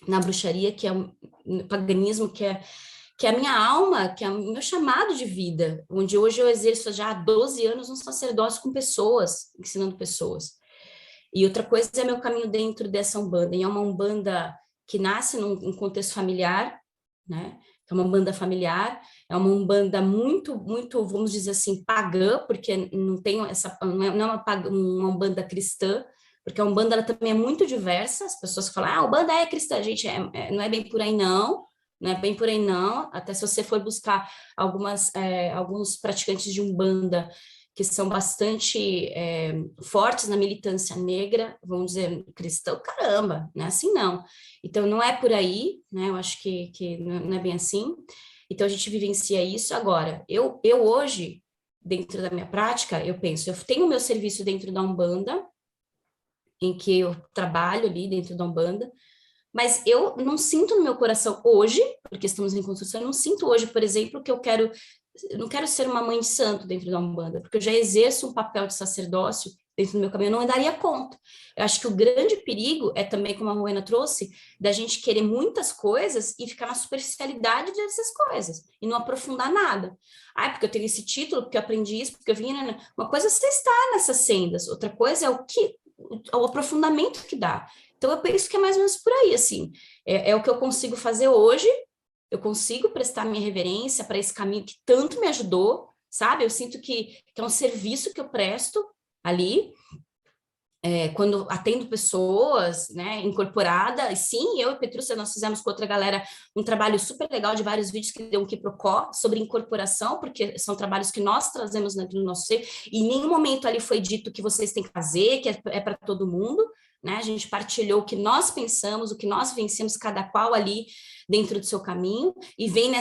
na bruxaria, que é o paganismo, que é a minha alma, que é o meu chamado de vida, onde hoje eu exerço já há 12 anos um sacerdócio com pessoas, ensinando pessoas. E outra coisa é meu caminho dentro dessa Umbanda, e é uma Umbanda que nasce num contexto familiar, né? É uma Umbanda familiar, é uma Umbanda muito, muito, vamos dizer assim, pagã, porque não tem não é uma Umbanda cristã, porque a Umbanda ela também é muito diversa, as pessoas falam, a Umbanda é cristã, gente, não é bem por aí não é bem por aí não, até se você for buscar alguns praticantes de Umbanda que são bastante fortes na militância negra, vamos dizer, cristão, caramba, não é assim não. Então, não é por aí, né, eu acho que não é bem assim, então a gente vivencia isso. Agora, eu hoje, dentro da minha prática, eu penso, eu tenho o meu serviço dentro da Umbanda, em que eu trabalho ali dentro da Umbanda, mas eu não sinto no meu coração hoje, porque estamos em construção, eu não sinto hoje, por exemplo, que eu não quero ser uma mãe de santo dentro da Umbanda, porque eu já exerço um papel de sacerdócio dentro do meu caminho, eu não daria conta. Eu acho que o grande perigo é também, como a Rowena trouxe, da gente querer muitas coisas e ficar na superficialidade dessas coisas, e não aprofundar nada. Ah, porque eu tenho esse título, porque eu aprendi isso, porque eu vim... Uma coisa é você estar nessas sendas, outra coisa é o aprofundamento que dá. Então, eu penso que é mais ou menos por aí, assim. É o que eu consigo fazer hoje, eu consigo prestar minha reverência para esse caminho que tanto me ajudou, sabe? Eu sinto que é um serviço que eu presto ali, quando atendo pessoas, né, incorporada, e sim, eu e Petrúcia, nós fizemos com outra galera um trabalho super legal de vários vídeos que deu um quiprocó sobre incorporação, porque são trabalhos que nós trazemos dentro do nosso ser, e em nenhum momento ali foi dito que vocês têm que fazer, que é para todo mundo, né, a gente partilhou o que nós pensamos, o que nós vencemos, cada qual ali dentro do seu caminho, e vem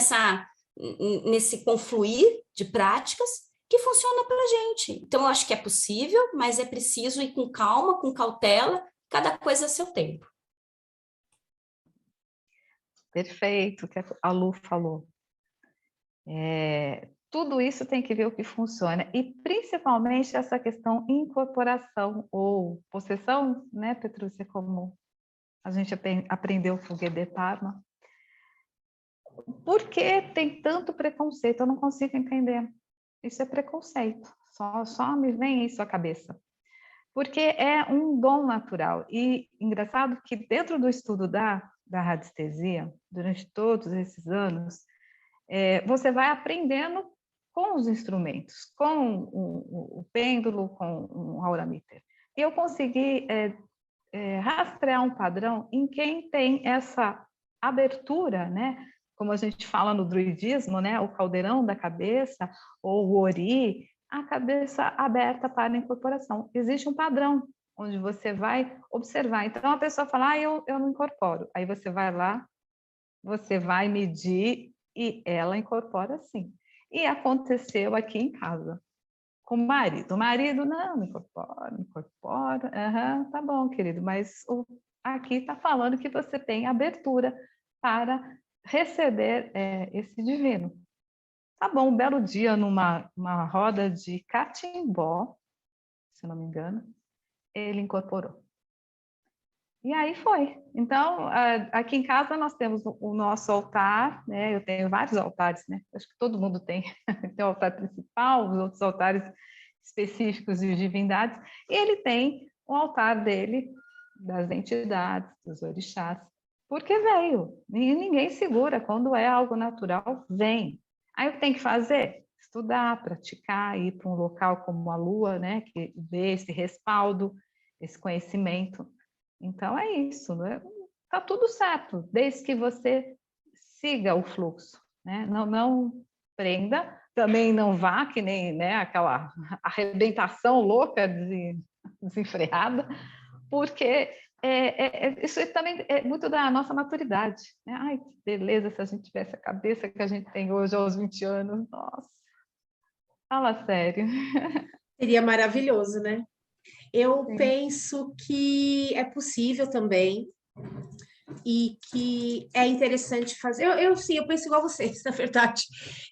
nesse confluir de práticas, que funciona para a gente. Então, eu acho que é possível, mas é preciso ir com calma, com cautela, cada coisa a seu tempo. Perfeito, o que a Lu falou. Tudo isso tem que ver o que funciona, e principalmente essa questão incorporação ou possessão, né, Petrúcia, como a gente aprendeu com o Gebet Parma. Por que tem tanto preconceito? Eu não consigo entender. Isso é preconceito, só me vem isso à cabeça. Porque é um dom natural. E engraçado que dentro do estudo da radiestesia, durante todos esses anos, você vai aprendendo com os instrumentos, com o pêndulo, com o aurameter. E eu consegui rastrear um padrão em quem tem essa abertura, né? Como a gente fala no druidismo, né? O caldeirão da cabeça, ou o ori, a cabeça aberta para a incorporação. Existe um padrão onde você vai observar. Então, a pessoa fala, eu não incorporo. Aí você vai lá, você vai medir e ela incorpora sim. E aconteceu aqui em casa, com o marido. O marido, não incorpora. Tá bom, querido, mas aqui está falando que você tem abertura para receber esse divino. Tá bom, um belo dia, numa roda de catimbó, se não me engano, ele incorporou. E aí foi. Então, aqui em casa nós temos o nosso altar, né? Eu tenho vários altares, né? Acho que todo mundo tem. Tem o altar principal, os outros altares específicos de divindades, e ele tem o altar dele, das entidades, dos orixás, porque veio, e ninguém segura, quando é algo natural, vem. Aí o que tem que fazer? Estudar, praticar, ir para um local como a Lua, né, que vê esse respaldo, esse conhecimento. Então é isso, né? Tá tudo certo, desde que você siga o fluxo, né? Não prenda, também não vá que nem, né, aquela arrebentação louca, desenfreada, porque isso também é muito da nossa maturidade, né? Ai, que beleza se a gente tivesse a cabeça que a gente tem hoje aos 20 anos, nossa, fala sério. Seria maravilhoso, né? Eu Sim. penso que é possível também, e que é interessante fazer. Sim, eu penso igual vocês, na verdade.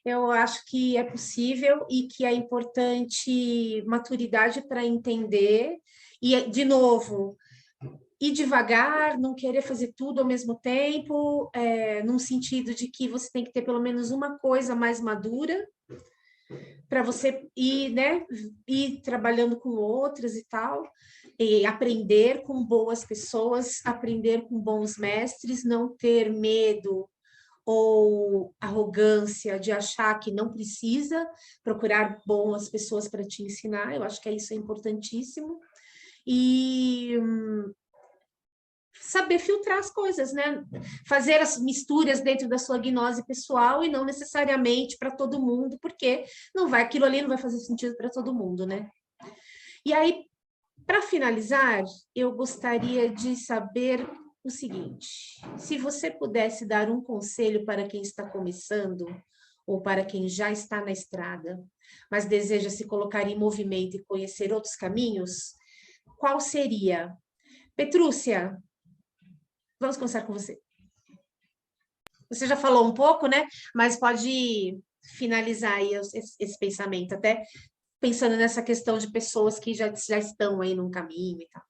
Eu acho que é possível e que é importante maturidade para entender. E, de novo, ir devagar, não querer fazer tudo ao mesmo tempo, num sentido de que você tem que ter pelo menos uma coisa mais madura para você ir, né, ir trabalhando com outras e tal, e aprender com boas pessoas, aprender com bons mestres, não ter medo ou arrogância de achar que não precisa, procurar boas pessoas para te ensinar, eu acho que isso é importantíssimo. E saber filtrar as coisas, né? Fazer as misturas dentro da sua gnose pessoal e não necessariamente para todo mundo, porque aquilo ali não vai fazer sentido para todo mundo, né? E aí, para finalizar, eu gostaria de saber o seguinte: se você pudesse dar um conselho para quem está começando ou para quem já está na estrada, mas deseja se colocar em movimento e conhecer outros caminhos, qual seria? Petrúcia, vamos começar com você. Você já falou um pouco, né? Mas pode finalizar aí esse pensamento. Até pensando nessa questão de pessoas que já estão aí num caminho e tal.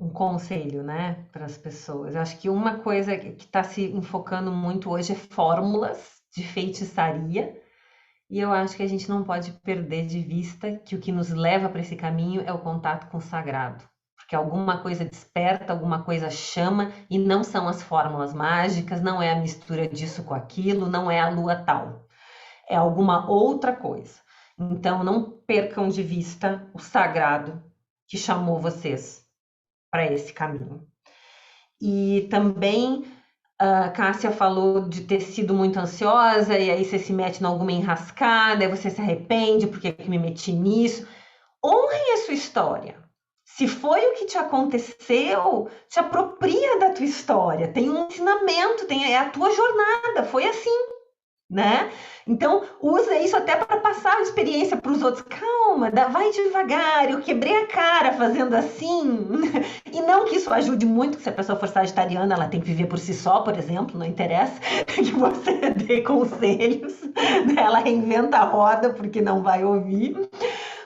Um conselho, né, para as pessoas. Eu acho que uma coisa que está se enfocando muito hoje é fórmulas de feitiçaria, e eu acho que a gente não pode perder de vista que o que nos leva para esse caminho é o contato com o sagrado. Porque alguma coisa desperta, alguma coisa chama, e não são as fórmulas mágicas, não é a mistura disso com aquilo, não é a lua tal. É alguma outra coisa. Então, não percam de vista o sagrado que chamou vocês para esse caminho. E também a Cássia falou de ter sido muito ansiosa, e aí você se mete em alguma enrascada, aí você se arrepende, por que me meti nisso? Honre a sua história. Se foi o que te aconteceu, te apropria da tua história. Tem um ensinamento, é a tua jornada, foi assim, né? Então, usa isso até para passar a experiência para os outros. Calma, vai devagar, eu quebrei a cara fazendo assim. E não que isso ajude muito, que se a pessoa for sagitariana, ela tem que viver por si só, por exemplo, não interessa que você dê conselhos, né? Ela reinventa a roda porque não vai ouvir.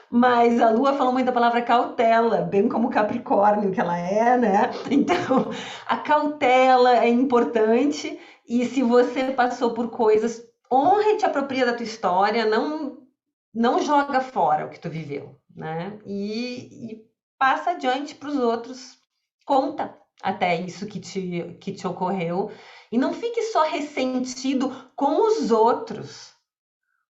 Mas a Lua falou muito da palavra cautela, bem como Capricórnio que ela é, né? Então, a cautela é importante, e se você passou por coisas, honra e te apropria da tua história, não joga fora o que tu viveu, né? E passa adiante para os outros, conta até isso que te ocorreu, e não fique só ressentido com os outros,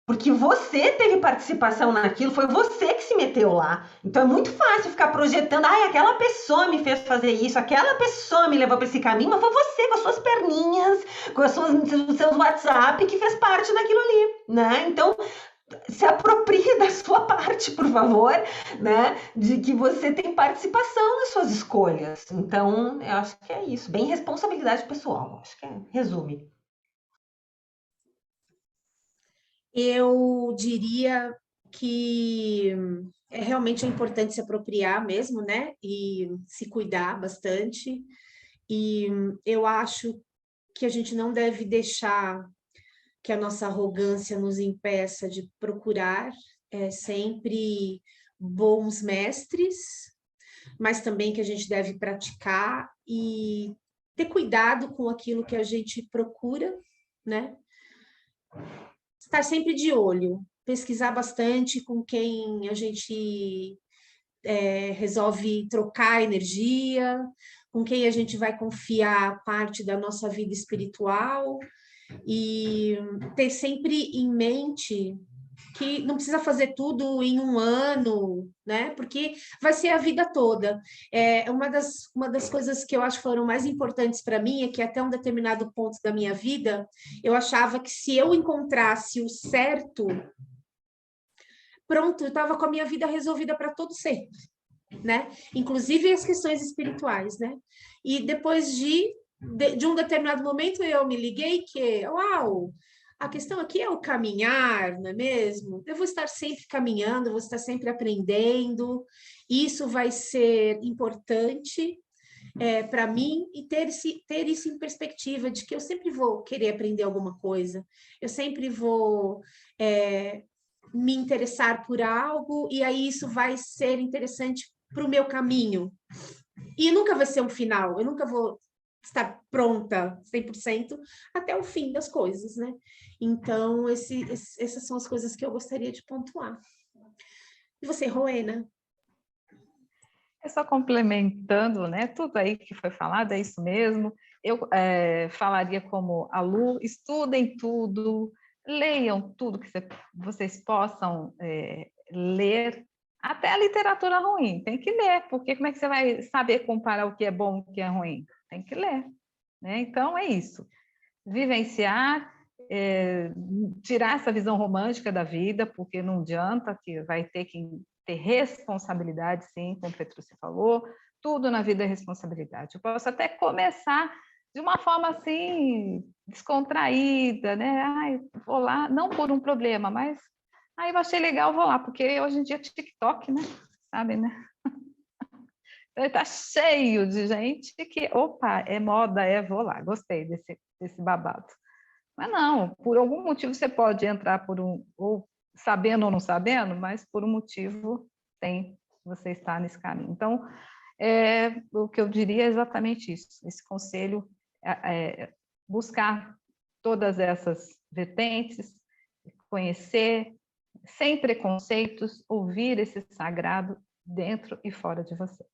porque você teve participação naquilo, foi você que se meteu lá. Então é muito fácil ficar projetando, aquela pessoa me fez fazer isso, aquela pessoa me levou para esse caminho, mas foi você com as suas perninhas, com os seus WhatsApp que fez parte daquilo ali, né? Então se aproprie da sua parte, por favor, né? De que você tem participação nas suas escolhas. Então, eu acho que é isso. Bem responsabilidade pessoal, acho que resume. Eu diria que realmente é importante se apropriar mesmo, né? E se cuidar bastante. E eu acho que a gente não deve deixar que a nossa arrogância nos impeça de procurar sempre bons mestres, mas também que a gente deve praticar e ter cuidado com aquilo que a gente procura, né? Estar sempre de olho, pesquisar bastante com quem a gente resolve trocar energia, com quem a gente vai confiar parte da nossa vida espiritual, e ter sempre em mente que não precisa fazer tudo em um ano, né? Porque vai ser a vida toda. Uma das coisas que eu acho que foram mais importantes para mim é que até um determinado ponto da minha vida, eu achava que se eu encontrasse o certo, pronto, eu estava com a minha vida resolvida para todo sempre, né? Inclusive as questões espirituais, né? E depois de um determinado momento eu me liguei que, uau, a questão aqui é o caminhar, não é mesmo? Eu vou estar sempre caminhando, eu vou estar sempre aprendendo, isso vai ser importante para mim, e ter isso em perspectiva de que eu sempre vou querer aprender alguma coisa, eu sempre vou me interessar por algo, e aí isso vai ser interessante para o meu caminho. E nunca vai ser um final, eu nunca vou estar pronta 100% até o fim das coisas, né? Então, essas são as coisas que eu gostaria de pontuar. E você, Rowena? É só complementando, né? Tudo aí que foi falado, é isso mesmo. Eu falaria como a Lu, estudem tudo, leiam tudo que vocês possam ler, até a literatura ruim, tem que ler, porque como é que você vai saber comparar o que é bom e o que é ruim? Tem que ler, né? Então, é isso. Vivenciar, tirar essa visão romântica da vida, porque não adianta, que vai ter que ter responsabilidade, sim, como o Petrúcia falou, tudo na vida é responsabilidade. Eu posso até começar de uma forma assim, descontraída, né? Ai, vou lá, não por um problema, mas eu achei legal, vou lá, porque hoje em dia é TikTok, né? Sabe, né? Está cheio de gente que, opa, é moda, vou lá, gostei desse babado. Mas não, por algum motivo você pode entrar ou sabendo ou não sabendo, mas por um motivo você está nesse caminho. Então, o que eu diria é exatamente isso, esse conselho buscar todas essas vertentes, conhecer, sem preconceitos, ouvir esse sagrado dentro e fora de você.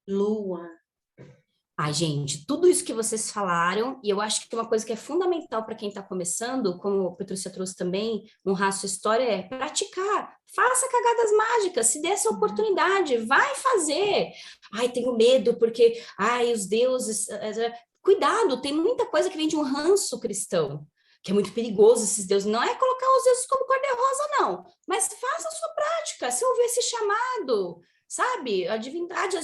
Lua. Ai, gente, tudo isso que vocês falaram, e eu acho que uma coisa que é fundamental para quem está começando, como a Petrúcia trouxe também, honrar a sua história, é praticar. Faça cagadas mágicas, se dê essa oportunidade, vai fazer. Ai, tenho medo porque, ai, os deuses... Cuidado, tem muita coisa que vem de um ranço cristão, que é muito perigoso esses deuses. Não é colocar os deuses como cor-de-rosa, não, mas faça a sua prática, se ouvir esse chamado... Sabe, as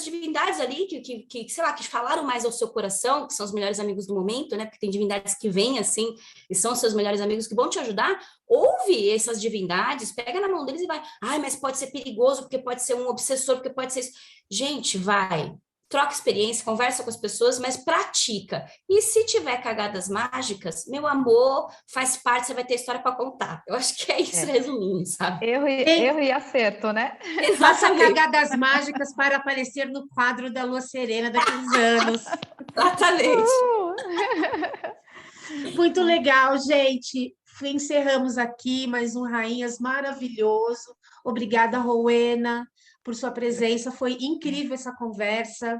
divindades ali que, sei lá, que falaram mais ao seu coração, que são os melhores amigos do momento, né? Porque tem divindades que vêm assim e são os seus melhores amigos que vão te ajudar. Ouve essas divindades, pega na mão deles e vai. Ai, mas pode ser perigoso, porque pode ser um obsessor, porque pode ser isso. Gente, vai. Troca experiência, conversa com as pessoas, mas pratica. E se tiver cagadas mágicas, meu amor, faz parte, você vai ter história para contar. Eu acho que é isso, resumindo, sabe? Erro e acerto, né? Faça cagadas mágicas para aparecer no quadro da Lua Serena daqui a uns anos. Exatamente. Muito legal, gente. Encerramos aqui mais um Rainhas maravilhoso. Obrigada, Rowena, por sua presença. Foi incrível essa conversa.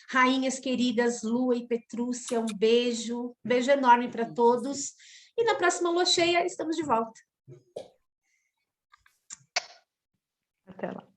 Rainhas queridas, Lua e Petrúcia, um beijo. Beijo enorme para todos. E na próxima Lua Cheia, estamos de volta. Até lá.